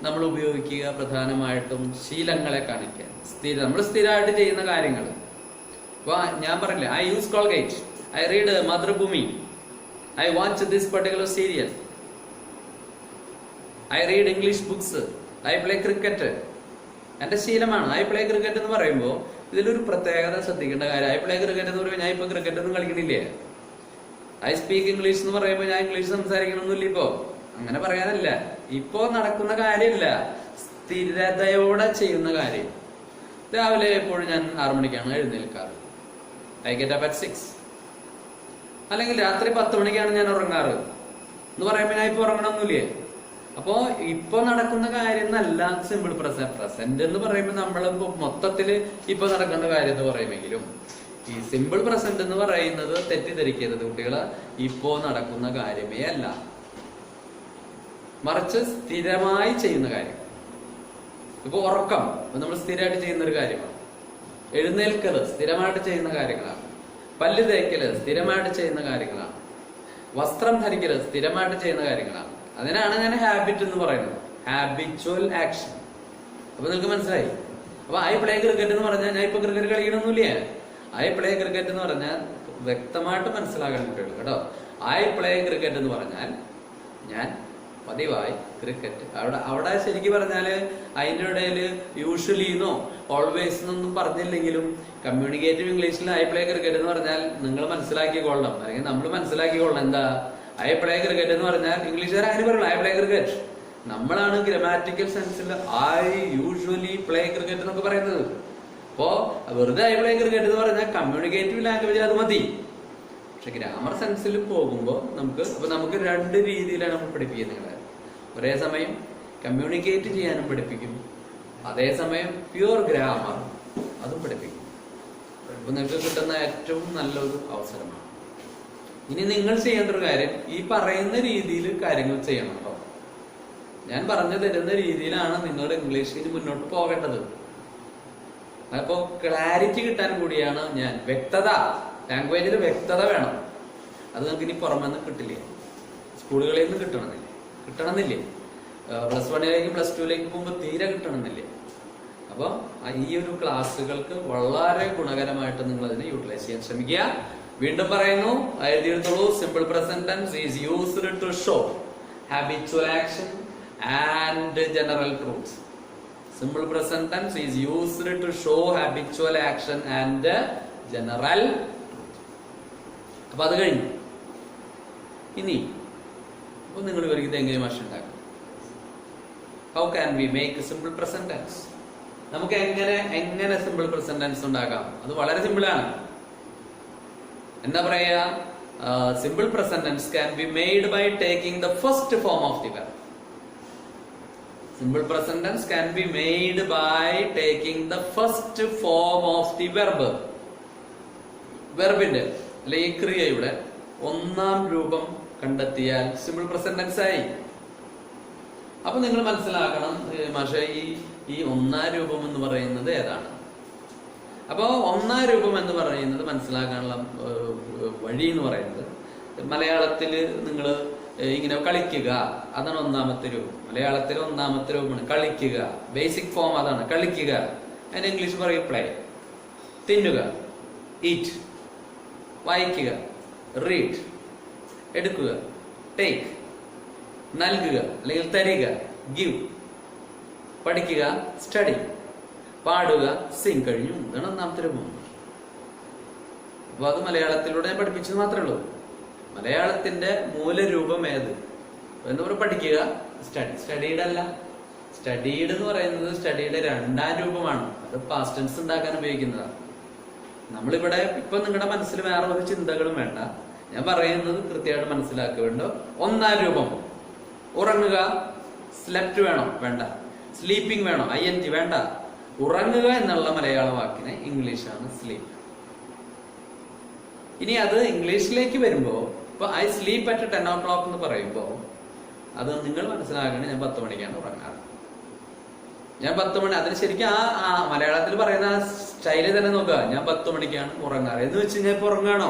നമ്മൾ ഉപയോഗിക്കുക പ്രധാനമായിട്ടും ശീലങ്ങളെ കാണിക്കാൻ. നമ്മൾ സ്ഥിരമായിട്ട് ചെയ്യുന്ന കാര്യങ്ങൾ. അപ്പൊ ഞാൻ പറഞ്ഞില്ലേ, I use Colgate, I read Mathrubhumi, I watch this particular serial, I read English books, I play cricket. എന്റെ ശീലമാണ്. ഐ പ്ലേ ക്രിക്കറ്റ് എന്ന് പറയുമ്പോൾ ഇതിലൊരു പ്രത്യേകത ശ്രദ്ധിക്കേണ്ട കാര്യം. ഐ പ്ലേ ക്രിക്കറ്റ് എന്ന് പറയുമ്പോൾ ഞാൻ ഇപ്പൊ ക്രിക്കറ്റ് ഒന്നും കളിക്കണില്ലേ. ഐ സ്പീക്ക് ഇംഗ്ലീഷ് എന്ന് പറയുമ്പോൾ ഞാൻ ഇംഗ്ലീഷ് സംസാരിക്കണമെന്നില്ല. ഇപ്പോ അങ്ങനെ പറയാനല്ല, ഇപ്പോ നടക്കുന്ന കാര്യമില്ല, സ്ഥിരതയോടെ ചെയ്യുന്ന കാര്യം. രാവിലെ എപ്പോഴും ഞാൻ 6 മണിക്കാണ് എഴുന്നേൽക്കാറ്. I get up at 6. അല്ലെങ്കിൽ രാത്രി 10 മണിക്കാണ് ഞാൻ ഉറങ്ങാറ് എന്ന് പറയുമ്പോൾ ഞാൻ ഇപ്പൊ ഉറങ്ങണമെന്നില്ലേ. അപ്പോ ഇപ്പൊ നടക്കുന്ന കാര്യം എന്നല്ല സിമ്പിൾ പ്രസന്റ് എന്ന് പറയുമ്പോൾ നമ്മളിപ്പോ മൊത്തത്തില് ഇപ്പൊ നടക്കുന്ന കാര്യം എന്ന് പറയുമെങ്കിലും ഈ സിമ്പിൾ പ്രസന്റ് എന്ന് പറയുന്നത് തെറ്റിദ്ധരിക്കരുത് കുട്ടികള്, ഇപ്പോ നടക്കുന്ന കാര്യമേ അല്ല, മറിച്ച് സ്ഥിരമായി ചെയ്യുന്ന കാര്യം. ഇപ്പൊ ഉറക്കം നമ്മൾ സ്ഥിരമായിട്ട് ചെയ്യുന്ന ഒരു കാര്യമാണ്. എഴുന്നേൽക്കല് സ്ഥിരമായിട്ട് ചെയ്യുന്ന കാര്യങ്ങളാണ്. പല്ല് തേക്കല് സ്ഥിരമായിട്ട് ചെയ്യുന്ന കാര്യങ്ങളാണ്. വസ്ത്രം ധരിക്കല് സ്ഥിരമായിട്ട് ചെയ്യുന്ന കാര്യങ്ങളാണ്. അതിനാണ് ഞാൻ ഹാബിറ്റ് എന്ന് പറയുന്നത്, ഹാബിച്വൽ ആക്ഷൻ. അപ്പൊ നിങ്ങൾക്ക് മനസ്സിലായി. അപ്പൊ ഐ പ്ലേ ക്രിക്കറ്റ് എന്ന് പറഞ്ഞാൽ ഞാൻ ഇപ്പൊ ക്രിക്കറ്റ് കളിക്കണമെന്നില്ലേ. ഐ പ്ലേ ക്രിക്കറ്റ് എന്ന് പറഞ്ഞാൽ വ്യക്തമായിട്ട് മനസ്സിലാക്കാൻ കുട്ടികൾ കേട്ടോ. ഐ പ്ലേ ക്രിക്കറ്റ് എന്ന് പറഞ്ഞാൽ ഞാൻ പതിവായി ക്രിക്കറ്റ്. അവിടെ ശരിക്കും പറഞ്ഞാല് അതിന്റെ ഇടയിൽ യൂഷ്വലി എന്നോ ഓൾവേസ് എന്നൊന്നും പറഞ്ഞില്ലെങ്കിലും കമ്മ്യൂണിക്കേറ്റീവ് ഇംഗ്ലീഷിൽ ഐ പ്ലേ ക്രിക്കറ്റ് എന്ന് പറഞ്ഞാൽ നിങ്ങൾ മനസ്സിലാക്കിക്കൊള്ളണം, അല്ലെങ്കിൽ നമ്മൾ മനസ്സിലാക്കിക്കൊള്ളണം. എന്താ ഐ പ്ലേ ക്രിക്കറ്റ് എന്ന് പറഞ്ഞാൽ ഇംഗ്ലീഷുകാർ അങ്ങനെ പറയുള്ളൂ, ഐ പ്ലേ ക്രിക്കറ്റ്. നമ്മളാണ് ഗ്രമാറ്റിക്കൽ സെൻസിൽ ഐ യൂഷ്വലി പ്ലേ ക്രിക്കറ്റ് എന്നൊക്കെ പറയുന്നത്. അപ്പോ വെറുതെ ഐ പ്ലേ ക്രിക്കറ്റ് എന്ന് പറഞ്ഞാൽ കമ്മ്യൂണിക്കേറ്റീവ് ലാംഗ്വേജിൽ അത് മതി. പക്ഷെ ഗ്രാമർ സെൻസിൽ പോകുമ്പോൾ നമുക്ക് 2 രീതിയിലാണ് നമ്മൾ പഠിപ്പിക്കുന്നത്. ഒരേ സമയം കമ്മ്യൂണിക്കേറ്റ് ചെയ്യാനും പഠിപ്പിക്കും, അതേസമയം പ്യുവർ ഗ്രാമർ അതും പഠിപ്പിക്കും. അപ്പൊ നിങ്ങൾക്ക് കിട്ടുന്ന ഏറ്റവും നല്ലൊരു അവസരമാണ്. ഇനി നിങ്ങൾ ചെയ്യേണ്ട ഒരു കാര്യം, ഈ പറയുന്ന രീതിയിൽ കാര്യങ്ങൾ ചെയ്യണം കേട്ടോ. ഞാൻ പറഞ്ഞു തരുന്ന രീതിയിലാണ് നിങ്ങളുടെ ഇംഗ്ലീഷിന് മുന്നോട്ട് പോകേണ്ടത്. അപ്പോ ക്ലാരിറ്റി കിട്ടാൻ കൂടിയാണ് ഞാൻ. വ്യക്തത, ലാംഗ്വേജിൽ വ്യക്തത വേണം. അത് നിങ്ങൾക്ക് ഇനി പുറമെന്ന് കിട്ടില്ലേ, സ്കൂളുകളിൽ നിന്ന് കിട്ടണമെന്നില്ലേ, പ്ലസ് 1ലേക്കും പ്ലസ് 2ലേക്കും പോകുമ്പോൾ തീരെ കിട്ടണമെന്നില്ലേ. അപ്പൊ ഈ ഒരു ക്ലാസ്സുകൾക്ക് വളരെ ഗുണകരമായിട്ട് നിങ്ങൾ അതിനെ യൂട്ടിലൈസ് ചെയ്യാൻ ശ്രമിക്കുക. വീണ്ടും പറയുന്നു, എഴുതിയെടുത്തോളൂ. Simple present tense is used to show habitual action and general truths. Simple present tense is used to show habitual action and general. അപ്പൊ അത് കഴിഞ്ഞു. ഇനി അപ്പൊ നിങ്ങൾ ഇവർക്ക് ഇത് എങ്ങനെ ഭാഷ ഉണ്ടാക്കാം? How can we make simple present tense? നമുക്ക് എങ്ങനെ സിമ്പിൾ പ്രസന്റ് ടെൻസ് ഉണ്ടാക്കാം? അത് വളരെ സിമ്പിളാണ്. എന്താ പറയാ? Simple present tense can be made by taking the first form of the verb. Simple present tense can be made by taking the first form of the verb. വെർബിന്റെ അല്ലെങ്കിൽ ക്രിയയുടെ 1ാം രൂപം കണ്ടെത്തിയാൽ സിമ്പിൾ പ്രസന്റ് ടെൻസ് ആയി. അപ്പൊ നിങ്ങൾ മനസ്സിലാക്കണം, പക്ഷേ ഈ 1ാം രൂപം എന്ന് പറയുന്നത് ഏതാണ്? അപ്പോ 1ാം രൂപം എന്ന് പറയുന്നത് മനസ്സിലാക്കാനുള്ള വഴി എന്ന് പറയുന്നത്, മലയാളത്തില് നിങ്ങൾ ഇങ്ങനെ കളിക്കുക, അതാണ് 1ാമത്തെ രൂപം. മലയാളത്തിൽ 1ാമത്തെ രൂപമാണ് കളിക്കുക. ബേസിക് ഫോം അതാണ്, കളിക്കുക. അതിന് ഇംഗ്ലീഷ് പറയും പ്ലേ. തിന്നുക, ഈറ്റ്. വായിക്കുക, റീഡ്. എടുക്കുക, ടേക്ക്. നൽകുക അല്ലെങ്കിൽ തരിക, ഗിവ്. പഠിക്കുക, സ്റ്റഡി. പാടുക, സിംഗ്. കഴിഞ്ഞു. ഇതാണ് 1ാമത്തെ രൂപം. അപ്പൊ അത് മലയാളത്തിലൂടെ ഞാൻ പഠിപ്പിച്ചത് മാത്രമേ ഉള്ളൂ. മലയാളത്തിന്റെ മൂലരൂപം ഏത് എന്ന് പറയുക? പഠിക്കുക, സ്റ്റഡി. സ്റ്റഡീഡ് അല്ല. സ്റ്റഡീഡ് എന്ന് പറയുന്നത് സ്റ്റഡിയുടെ 2ാം രൂപമാണ്. അത് പാസ്റ്റ് ടെൻസ് ഉണ്ടാക്കാൻ ഉപയോഗിക്കുന്നതാണ്. നമ്മളിവിടെ ഇപ്പൊ നിങ്ങളുടെ മനസ്സിൽ വേറെ ഒരു ചിന്തകളും വേണ്ട, ഞാൻ പറയുന്നത് കൃത്യമായിട്ട് മനസ്സിലാക്കുക. വേണ്ട 1ാം രൂപം. ഉറങ്ങുക, സ്ലെപ്റ്റ് വേണോ? വേണ്ട. സ്ലീപ്പിംഗ് വേണോ? ING വേണ്ട. ഉറങ്ങുക എന്നുള്ള മലയാള വാക്കിന് ഇംഗ്ലീഷാണ് സ്ലീപ്പ്. ഇനി അത് ഇംഗ്ലീഷിലേക്ക് വരുമ്പോ, ഇപ്പൊ ഐ സ്ലീപ്പ് അറ്റ് 10 o'clock എന്ന് പറയുമ്പോ അത് നിങ്ങൾ മനസ്സിലാക്കണേ, ഞാൻ 10 മണിക്കാണ് ഉറങ്ങാറ്. ഞാൻ 10 മണി, അതിന് ശരിക്കും ആ മലയാളത്തിൽ പറയുന്ന ആ സ്റ്റൈലിൽ തന്നെ നോക്കുക. ഞാൻ 10 മണിക്കാണ് ഉറങ്ങാറ് എന്ന് വെച്ച് ഞാൻ ഇപ്പൊ ഉറങ്ങാണോ?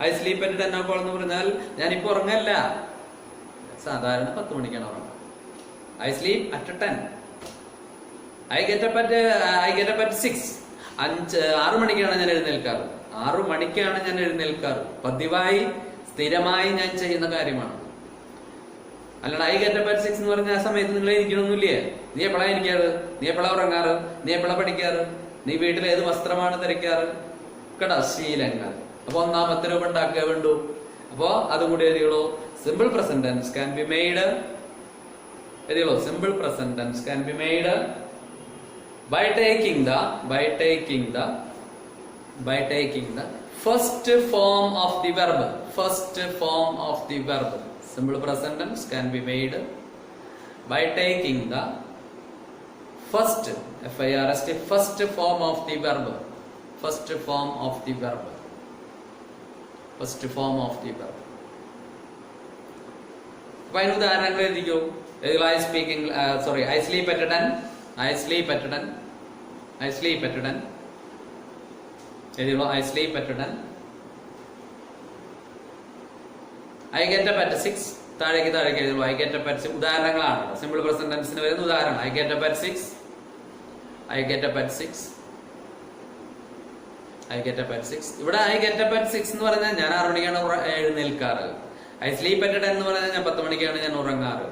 ഐ സ്ലീപ്പ് അറ്റ് 10 o'clock എന്ന് പറഞ്ഞാൽ ഞാനിപ്പോ ഉറങ്ങല്ല. സാധാരണ 10 മണിക്കാണ് ഉറങ്ങുക. I sleep at 10. I get up at 6. 6 മണിക്കാണ് ഞാൻ എഴുന്നേൽക്കാറ്. 6 മണിക്കാണ് ഞാൻ എഴുന്നേൽക്കാറ്. പതിവായി സ്ഥിരമായി ഞാൻ ചെയ്യുന്ന കാര്യമാണ്. അല്ലാണ്ട് I get up at 6 എന്ന് പറഞ്ഞ ആ സമയത്ത് നിങ്ങൾ ഇരിക്കണമെന്നില്ലേ? നീ എപ്പോഴാ ഇരിക്കാറ്? നീ എപ്പോഴാ ഉറങ്ങാറ്? നീ എപ്പോഴാ പഠിക്കാറ്? നീ വീട്ടിൽ ഏത് വസ്ത്രമാണ് ധരിക്കാറ്? കേട്ടോ, ശീലങ്ങൾ. അപ്പൊ ഒന്നാമത്തെ രൂപം ഉണ്ടാക്കുക വേണ്ടു. അപ്പോ അതും കൂടി എഴുതിയോളൂ. Simple present tense can be made, എഴുതിയോളൂ. Simple present tense can be made by taking the first form of the verb. First form of the verb. Simple present tense can be made by taking the first first form of the verb. First form of the verb. First form of the verb. Why no ഉദാഹരണങ്ങൾ എഴുതിക്കോ. I sleep at 10. I sleep at 10. I sleep at 10. I sleep at 10. I get up at 6. താഴേക്ക് എഴുതുള്ളൂ. I get up at 6. ഉദാഹരണങ്ങളാണ്. Simple present ടെൻസിന് വരുന്ന ഉദാഹരണം. I get up at 6. I get up at 6. I get up at 6. ഇവിടെ I get up at 6 എന്ന് പറഞ്ഞാൽ ഞാൻ 6 മണിക്കാണ് എഴുന്നേൽക്കാറ്. I sleep at 10 എന്ന് പറഞ്ഞാൽ ഞാൻ 10 മണിക്കാണ് ഞാൻ ഉറങ്ങാറ്.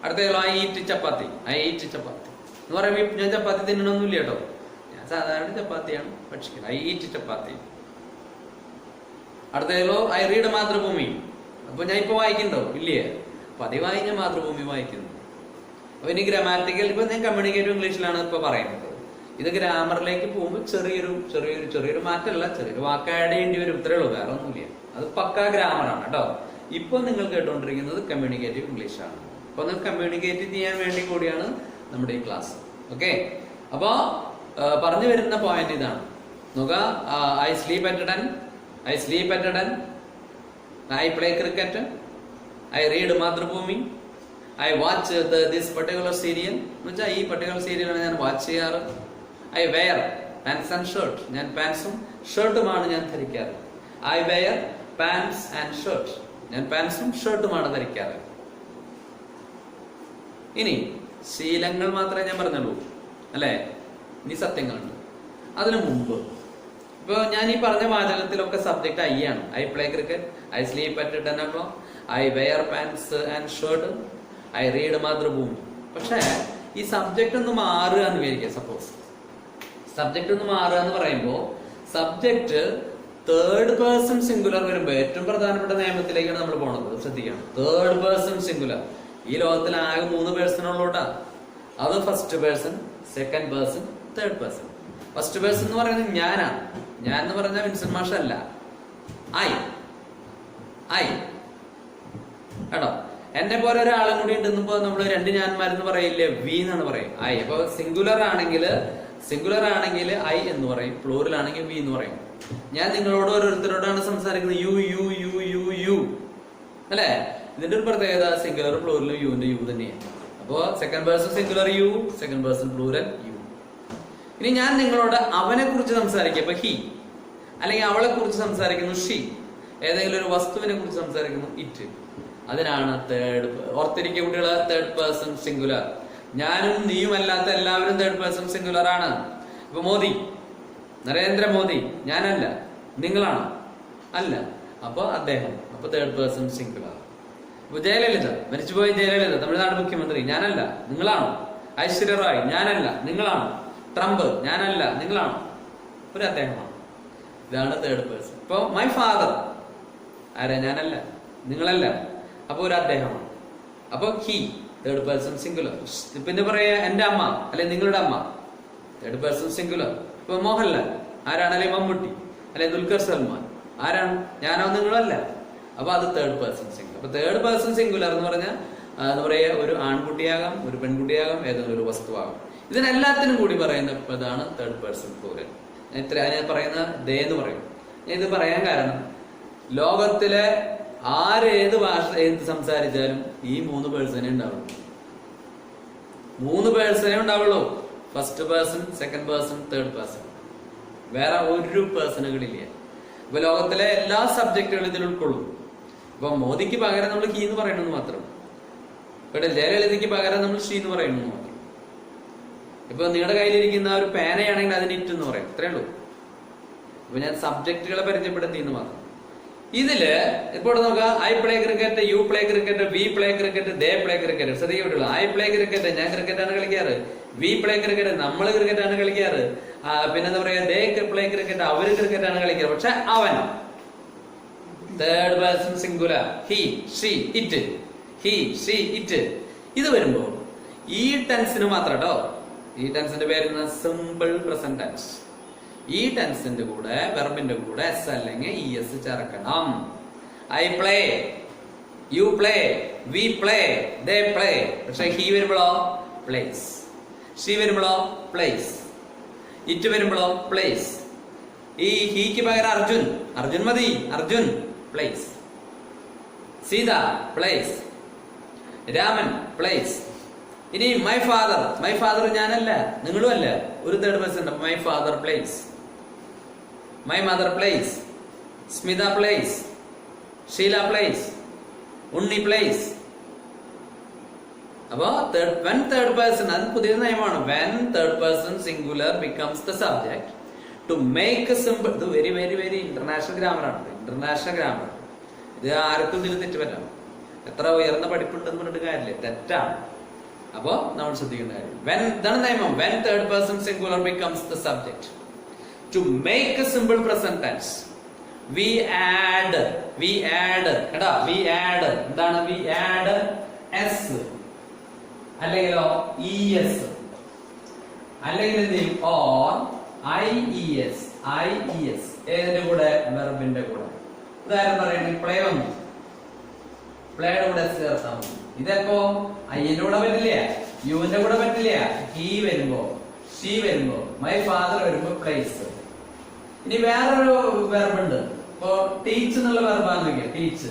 അടുത്ത I eat chapati. I eat ചപ്പാത്തി എന്ന് പറയുമ്പോൾ ഞാൻ ചപ്പാത്തി തിന്നണമെന്നില്ല കേട്ടോ. ഞാൻ സാധാരണ ചപ്പാത്തിയാണ് ഭക്ഷിക്കുന്നത്. I eat chapati. അടുത്തതോ I read Mathrubhumi. അപ്പൊ ഞാൻ ഇപ്പൊ വായിക്കുന്നുണ്ടോ? ഇല്ലേ. പതിവായി ഞാൻ മാതൃഭൂമി വായിക്കുന്നു. അപ്പൊ ഇനി ഗ്രാമാറ്റിക്കൽ, ഇപ്പൊ ഞാൻ കമ്മ്യൂണിക്കേറ്റീവ് ഇംഗ്ലീഷിലാണ് ഇപ്പൊ പറയുന്നത്. ഇത് ഗ്രാമറിലേക്ക് പോകുമ്പോൾ ചെറിയൊരു മാറ്റമല്ല, ചെറിയൊരു വാക്ക് ആഡ് ചെയ്യേണ്ടി വരും. ഇത്രയേ ഉള്ളൂ, വേറെ ഒന്നുമില്ല. അത് പക്കാ ഗ്രാമറാണ് കേട്ടോ. ഇപ്പൊ നിങ്ങൾ കേട്ടുകൊണ്ടിരിക്കുന്നത് കമ്മ്യൂണിക്കേറ്റീവ് ഇംഗ്ലീഷാണ്. അപ്പൊ നിങ്ങൾ കമ്മ്യൂണിക്കേറ്റ് ചെയ്യാൻ വേണ്ടി കൂടിയാണ് നമ്മുടെ ഈ ക്ലാസ്. ഓക്കെ, അപ്പോ പറഞ്ഞു വരുന്ന പോയിന്റ് ഇതാണ്. നോക്കുക. I sleep at 10. I sleep at 10. I play cricket. I read Mathrubhumi. I watch this particular serial. എന്ന് വെച്ചാൽ ഈ പർട്ടിക്കുലർ സീരിയലാണ് ഞാൻ വാച്ച് ചെയ്യാറ്. I wear pants and shirt. ഞാൻ പാൻസും ഷർട്ടുമാണ് ഞാൻ ധരിക്കാറ്. I wear pants and shirt. ഞാൻ പാൻസും ഷർട്ടുമാണ് ധരിക്കാറ്. ഇനി ശീലങ്ങൾ മാത്രമേ ഞാൻ പറഞ്ഞുള്ളൂ, അല്ലെ? ഇനി സത്യങ്ങളുണ്ട്. അതിനു മുമ്പ് ഇപ്പൊ ഞാൻ ഈ പറഞ്ഞ വാചകത്തിലൊക്കെ സബ്ജക്ട് I ആണ്. I play cricket. I sleep at 10 o'clock. I wear pants and shirt. I read Mathrubhumi. പക്ഷെ ഈ സബ്ജക്ട് ഒന്ന് മാറുക എന്ന് വിചാരിക്കുക. സപ്പോസ് സബ്ജക്ട് ഒന്ന് മാറുക എന്ന് പറയുമ്പോ സബ്ജക്ട് തേർഡ് പേഴ്സൺ സിംഗുലർ വരുമ്പോ ഏറ്റവും പ്രധാനപ്പെട്ട നിയമത്തിലേക്കാണ് നമ്മൾ പോണത്. ശ്രദ്ധിക്കണം. Third person singular. ഈ ലോകത്തിൽ ആകെ 3 പേഴ്സൺ ഉള്ളൂട്ടാ. അത് first person, second person, third person. First person എന്ന് പറയുന്നത് ഞാനാണ്. ഞാൻ എന്ന് പറഞ്ഞാൽ വിൻസെന്റ് മാഷ് അല്ല. I കേട്ടോ. എന്നെ പോലെ ഒരാളും കൂടി ഉണ്ടെന്നിപ്പോ നമ്മള് 2 ഞാന്മാരെന്ന് പറയില്ലേ, വി എന്നാണ് പറയും. I. അപ്പൊ സിംഗുലർ ആണെങ്കിൽ I എന്ന് പറയും, പ്ലൂറൽ ആണെങ്കിൽ വി എന്ന് പറയും. ഞാൻ നിങ്ങളോട് ഓരോരുത്തരോടാണ് സംസാരിക്കുന്നത്. യു അല്ലെ? ഇതിന്റെ ഒരു പ്രത്യേകത സിംഗുലർ പ്ലൂറലും യുവിന്റെ യു തന്നെയാണ്. അപ്പോ second person singular you, second person plural you. ഇനി ഞാൻ നിങ്ങളോട് അവനെ കുറിച്ച് സംസാരിക്കുക, അപ്പൊ ഹി. അല്ലെങ്കിൽ അവളെ കുറിച്ച് സംസാരിക്കുന്നു ഷീ. ഏതെങ്കിലും ഒരു വസ്തുവിനെ കുറിച്ച് സംസാരിക്കുന്നു ഇറ്റ്. അതിനാണ് തേർഡ്. ഓർത്തിരിക്കുക കുട്ടികളെ, തേർഡ് പേഴ്സൺ സിംഗുലർ. ഞാനും നീയും അല്ലാത്ത എല്ലാവരും തേർഡ് പേഴ്സൺ സിംഗുലർ ആണ്. ഇപ്പൊ മോദി, നരേന്ദ്രമോദി ഞാനല്ല, നിങ്ങളാണ് അല്ല. അപ്പൊ അദ്ദേഹം, അപ്പൊ തേർഡ് പേഴ്സൺ സിംഗുലർ. ഇപ്പൊ ജയലളിത, മരിച്ചുപോയ ജയലളിത, തമിഴ്നാട് മുഖ്യമന്ത്രി, ഞാനല്ല, നിങ്ങളാണ്. ഐശ്വര്യ റായ്, ഞാനല്ല, നിങ്ങളാണ്. ട്രംപ്, ഞാനല്ല, നിങ്ങളാണ്. ഒരു അദ്ദേഹമാണ്. ഇതാണ് തേർഡ് പേഴ്സൺ. ഇപ്പൊ മൈ ഫാദർ, ആരാ? ഞാനല്ല, നിങ്ങളല്ല. അപ്പൊ ഒരു അദ്ദേഹമാണ്. അപ്പൊ ഹി, തേർഡ് പേഴ്സൺ സിംഗുലർ. പിന്നെ പറയാ എന്റെ അമ്മ, അല്ലെ നിങ്ങളുടെ അമ്മ, തേർഡ് പേഴ്സൺ സിംഗുലർ. ഇപ്പൊ മോഹൻലാൽ ആരാണ്? അല്ലെ മമ്മൂട്ടി, അല്ലെ ദുൽഖർ സൽമാൻ, ആരാണ്? ഞാനോ നിങ്ങളല്ല. അപ്പൊ അത് തേർഡ് പേഴ്സൺ സിംഗുലർ. അപ്പൊ തേർഡ് പേഴ്സൺ സിംഗുലർ എന്ന് പറഞ്ഞാൽ എന്താ പറയാ, ഒരു ആൺകുട്ടിയാകാം, ഒരു പെൺകുട്ടിയാകാം, ഏതെങ്കിലും ഒരു വസ്തുവാകാം. ഇതിനെല്ലാത്തിനും കൂടി പറയുന്ന ഇതാണ് തേർഡ് പേഴ്സൺ പ്ലൂറൽ. ഞാൻ പറയുന്ന ദേ എന്ന് പറയും. ഞാൻ ഇത് പറയാൻ കാരണം, ലോകത്തിലെ ആരേത് ഭാഷ എന്ത് സംസാരിച്ചാലും ഈ 3 പേഴ്സണേ ഉണ്ടാവുള്ളൂ. 3 പേഴ്സണേ ഉണ്ടാവുള്ളൂ. First person, second person, third person. വേറെ ഒരു പേഴ്സണുകളില്ല. ഇപ്പൊ ലോകത്തിലെ എല്ലാ സബ്ജക്റ്റുകളും ഇതിൽ ഉൾക്കൊള്ളും. ഇപ്പൊ മോദിക്ക് പകരം നമ്മൾ ഹി എന്ന് പറയണമെന്ന് മാത്രം. കേട്ടോ. ജയലളിതയ്ക്ക് പകരം നമ്മൾ ഷീ എന്ന് പറയുന്നു മാത്രം. ഇപ്പൊ നിങ്ങളുടെ കയ്യിലിരിക്കുന്ന ഒരു പേനയാണെങ്കിൽ അതിന് ഇറ്റ് എന്ന് പറയും, അത്രേ ഉള്ളൂ. അപ്പൊ ഞാൻ സബ്ജക്റ്റുകളെ പരിചയപ്പെടുത്തി എന്ന് മാത്രം. ഇതില് ഇപ്പോൾ നോക്കാം, I play cricket, you play cricket, we play cricket, they play cricket. ശ്രദ്ധിക്കപ്പെട്ടുള്ളൂ. ഐ പ്ലേ ക്രിക്കറ്റ്, ഞാൻ ക്രിക്കറ്റാണ് കളിക്കാറ്. വി പ്ലേ ക്രിക്കറ്റ്, നമ്മൾ ക്രിക്കറ്റാണ് കളിക്കാറ്. പിന്നെന്താ പറയാ, ദേ പ്ലേ ക്രിക്കറ്റ്, അവര് ക്രിക്കറ്റാണ് കളിക്കാറ്. പക്ഷെ അവൻ third person singular, he she it, he she it. ഇത് വരുമ്പോ ഈ ടെൻസിന് മാത്രം കേട്ടോ. ഈ ടെൻസിന്റെ പേര് സിമ്പിൾ പ്രസന്റ് ടെൻസ്. ഈ ടെൻസിന്റെ കൂടെ വെർബിന്റെ കൂടെ എസ് അല്ലെങ്കിൽ ഇ എസ് ചേർക്കണം. I play, you play, we play, they play. പക്ഷെ ഹി വരുമ്പോഴോ പ്ലേസ്, ഷീ വരുമ്പോഴോ പ്ലേസ്, ഇറ്റ് വരുമ്പോഴോ പ്ലേസ്. ഈ ഹീക്ക് പകരം അർജുൻ, അർജുൻ മതി, Arjun plays. Sita plays, Raman plays. ഇനി മൈ ഫാദർ, മൈ ഫാദർ ഞാനല്ല, നിങ്ങളും അല്ല, ഒരു തേർഡ് പേഴ്സൺ ഉണ്ട്. My father plays, my mother plays, Smitha plays, Sheela plays, Unni plays. അപ്പോ വെൻ തേർഡ് പേഴ്സൺ, അത് പുതിയ നിയമമാണ്. When third person singular becomes the subject to make simple. ഇത് വെരി വെരി വെരി ഇന്റർനാഷണൽ ഗ്രാമറാണ്, ഇന്റർനാഷണൽ ഗ്രാമർ. ഇത് ആർക്കും ഇതിൽ തെറ്റുപറ്റാം. എത്ര ഉയർന്ന പഠിപ്പുണ്ടെന്ന് പറഞ്ഞിട്ട് കാര്യമില്ല, തെറ്റാണ്. അപ്പോ നമ്മൾ ശ്രദ്ധിക്കേണ്ട കാര്യം, വെൻ, ഇതാണ് നിയമം. When third person singular becomes the subject to make a simple present tense we add, we add കേട്ടാ, വി ആഡ്. എന്താണ് വി ആഡ്? എസ് അല്ലെങ്കിലോ ഇ എസ്, അല്ലെങ്കിൽ എന്ത് ചെയ്യും? Or I E S, I E S. ഏതിന്റെ കൂടെ? വെർബിന്റെ കൂടെ. ഉദാഹരണം പറയുന്നത് പ്ലേ വന്നു, പ്ലേയുടെ കൂടെ എസ് ചേർത്താൽ മതി. ഇതെപ്പോ ഐന്റെ കൂടെ പറ്റില്ല, യുവിന്റെ കൂടെ പറ്റില്ല. ഹി വരുമ്പോ, ഷീ വരുമ്പോ, മൈ ഫാദർ വരുമ്പോ പ്ലേസ്. ഇനി വേറൊരു വെർബുണ്ട്. ഇപ്പൊ ടീച്ച് എന്നുള്ള വെർബാന്ന് വെക്കുക, ടീച്ച്.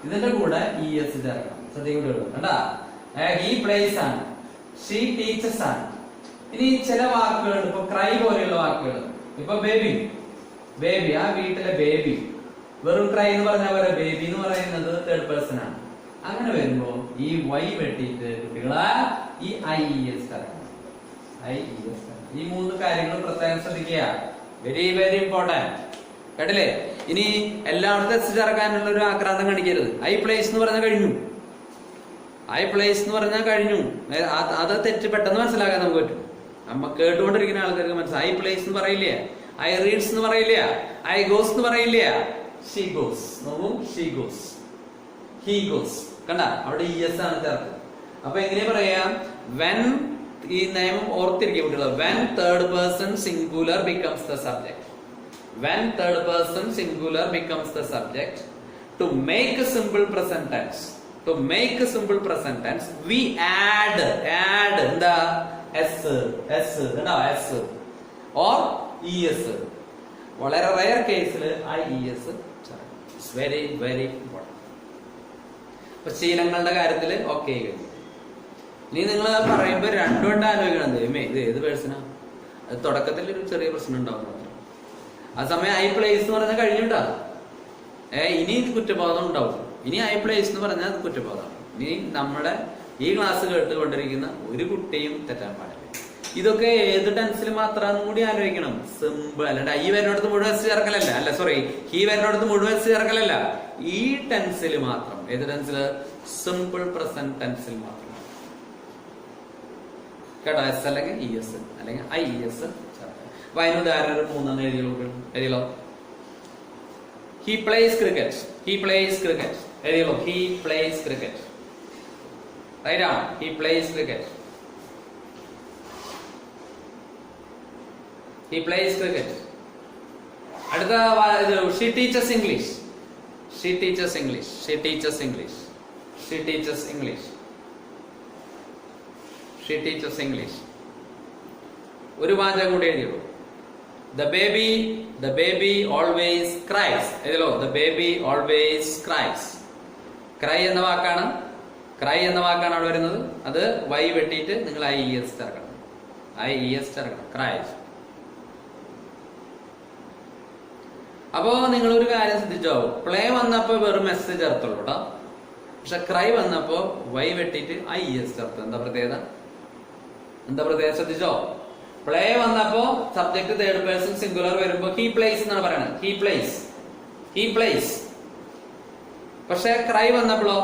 ഇതിന്റെ കൂടെ ഇ എസ് ചേർക്കണം. ശ്രദ്ധിക്കുള്ളൂ കണ്ടാ. ഹി പ്ലേസ് ആണ്, ഷീ ടീച്ചേഴ്സ് ആണ്. ഇനി ചില വാക്കുകളുണ്ട്, ഇപ്പൊ ക്രൈ പോലെയുള്ള വാക്കുകൾ. ഇപ്പൊ ബേബി, ബേബി, ആ വീട്ടിലെ ബേബി. വെറും ക്രൈ എന്ന് പറഞ്ഞാൽ പോലെ ബേബി എന്ന് പറയുന്നത് തേർഡ് പേഴ്സൺ ആണ്. അങ്ങനെ വരുമ്പോ ഈ വൈ വെട്ടിയിട്ട് കുട്ടികളെ ഈ ഐ ഇ എസ് ചേർക്കണം, ഐ ഇ എസ്. ഈ മൂന്ന് കാര്യങ്ങൾ പ്രത്യേകം ശ്രദ്ധിക്കുക, വെരി വെരി ഇമ്പോർട്ടന്റ്. കേട്ടില്ലേ? ഇനി എല്ലായിടത്തും എസ് ചേർക്കാനുള്ള ഒരു ആക്രാന്തം കാണിക്കരുത്. ഐ പ്ലേസ് എന്ന് പറഞ്ഞാൽ കഴിഞ്ഞു, ഐ പ്ലേസ് എന്ന് പറഞ്ഞാൽ കഴിഞ്ഞു. അത് തെറ്റ് പെട്ടെന്ന് മനസ്സിലാക്കാൻ നമുക്ക് പറ്റും. നമ്മ കേട്ടുകൊണ്ടിരിക്കുന്ന ആൾക്കാർക്ക് മനസ്സിലായി. ഐ പ്ലേസ് എന്ന് പറയില്ല, ഐ റീഡ്സ് എന്ന് പറയില്ല, ഐ ഗോസ് എന്ന് പറയില്ല. ഷീ ഗോസ്, നോക്കൂ, ഷീ ഗോസ്, ഹി ഗോസ്. കണ്ട, അവിടെ ഇ എസ് ആണ് ചേർത്ത്. അപ്പൊ എങ്ങനെ പറയാം? വെൻ, ഈ നിയമം ഓർത്തിരിക്കുക കുട്ടികൾ. When third person singular becomes the subject, when third person singular becomes the subject to make a simple present tense, to make a simple present tense we add, add എന്താ? എസ്, എസ് കണ്ടോ, S or E S. വളരെ rare കേസിൽ I E S. Very very important. അപ്പൊ ശീലങ്ങളുടെ കാര്യത്തിൽ okay കഴിഞ്ഞു. ഇനി നിങ്ങൾ പറയുമ്പോ രണ്ടുകൊണ്ട് ആലോചിക്കണം, ദൈവമേ ഇത് ഏത് പേഴ്സണാ? അത് തുടക്കത്തിൽ ഒരു ചെറിയ പ്രശ്നം ഉണ്ടാവും. ആ സമയം ഐ പ്ലേസ് എന്ന് പറഞ്ഞാൽ കഴിഞ്ഞിട്ടാ. ഇനി കുറ്റബോധം ഉണ്ടാവും. ഇനി ഐ പ്ലേസ് എന്ന് പറഞ്ഞാൽ അത് കുറ്റബോധമാണ്. ഇനി നമ്മുടെ ഈ ക്ലാസ് കേട്ടുകൊണ്ടിരിക്കുന്ന ഒരു കുട്ടിയും തെറ്റാൻ പാടില്ല. ഇതൊക്കെ ഏത് ടെൻസിൽ മാത്രം കൂടി ആലോചിക്കണം. സിമ്പിൾ. അല്ലാണ്ട് ഈ വരുന്നിടത്ത് മുഴുവൻ എസ് ചേർക്കലല്ല, അല്ല സോറി, ഈ വരുന്നിടത്ത് മുഴുവൻ എസ് ചേർക്കലല്ല. ഈ ടെൻസിൽ മാത്രം. ഏത് ടെൻസില്? സിമ്പിൾ പ്രസന്റ് ടെൻസിൽ മാത്രം കേട്ടോ. എസ് അല്ലെങ്കിൽ ഇ എസ് അല്ലെങ്കിൽ ഐ ഇ എസ് ചേർക്കാം. അപ്പൊ അതിന് ഉദാഹരണം 3 എഴുതിയല്ലോ. He plays cricket, he plays cricket എഴുതിയല്ലോ. He plays cricket. റൈറ്റ് ആണ്, he plays cricket. He plays cricket. അടുത്ത she teaches English. She teaches English. She teaches English. She teaches English. She teaches English. ഒരു വാചകം കൂടി എഴുതിയുള്ളൂ. The baby always cries. എഴുതിയല്ലോ. The baby always cries. Cry എന്ന വാക്കാണ്, cry എന്ന വാക്കാണ് അവിടെ വരുന്നത്. അത് വൈ വെട്ടിയിട്ട് നിങ്ങൾ ഐ ഇ എസ് ചേർക്കണം, ഐ ഇ എസ് ചേർക്കണം. ക്രൈസ്. അപ്പോ നിങ്ങളൊരു കാര്യം ശ്രദ്ധിച്ചോ, പ്ലേ വന്നപ്പോ വെറും മെസ്സേജ് ചേർത്തുള്ളൂ കേട്ടോ. പക്ഷെ ക്രൈ വന്നപ്പോ വൈ വെട്ടിയിട്ട് IS ചേർത്ത്. എന്താ പ്രത്യേകത? ശ്രദ്ധിച്ചോ? പ്ലേ വന്നപ്പോ സബ്ജക്ട് തേർഡ് പേഴ്സൺ സിംഗുലർ വരുമ്പോ ഹി പ്ലേസ് എന്നാണ് പറയുന്നത്. He place. പക്ഷെ ക്രൈ വന്നപ്പോഴോ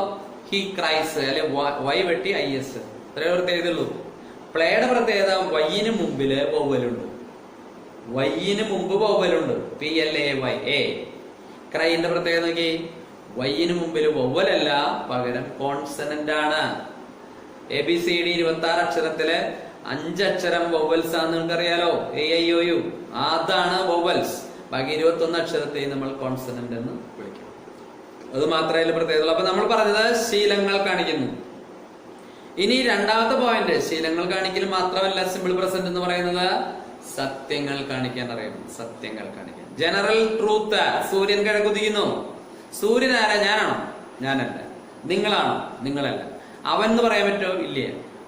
ഹി ക്രൈസ്, അല്ലെ വൈ വെട്ടി IS. ഇത്രേ പ്രത്യേകതയുള്ളൂ. പ്ലേയുടെ പ്രത്യേകത വൈയിന് മുമ്പില് വവ്വലുണ്ട്. PLAY. ക്രൈന്റെ പ്രത്യേകത നോക്കി, വൈയിന് മുമ്പിൽ വവ്വലല്ല, പകരം കോൺസണന്റ് ആണ്. ABCD 26 അക്ഷരത്തിലെ 5 അക്ഷരം വവ്വൽസ് ആണെന്ന് നിങ്ങൾക്കറിയാലോ. AIOU അതാണ് വവ്വൽസ്. ബാക്കി 21 അക്ഷരത്തെ നമ്മൾ കോൺസണന്റ് എന്ന് വിളിക്കും. അത് മാത്രമേ പ്രത്യേകത. അപ്പൊ നമ്മൾ പറഞ്ഞത് ശീലങ്ങൾ കാണിക്കുന്നു. ഇനി രണ്ടാമത്തെ പോയിന്റ്, ശീലങ്ങൾ കാണിക്കൽ മാത്രമല്ല സിമ്പിൾ പ്രസന്റ് എന്ന് പറയുന്നത്, സത്യങ്ങൾ കാണിക്കാൻ അറിയണം. സത്യങ്ങൾ കാണിക്കാൻ. General truth. സൂര്യൻ കിഴക്കുതിക്കുന്നു. സൂര്യൻ ആരാ? ഞാനാണോ? ഞാനല്ല. നിങ്ങളാണോ? നിങ്ങളല്ല. അവൻ എന്ന് പറയാൻ പറ്റോ? ഇല്ല.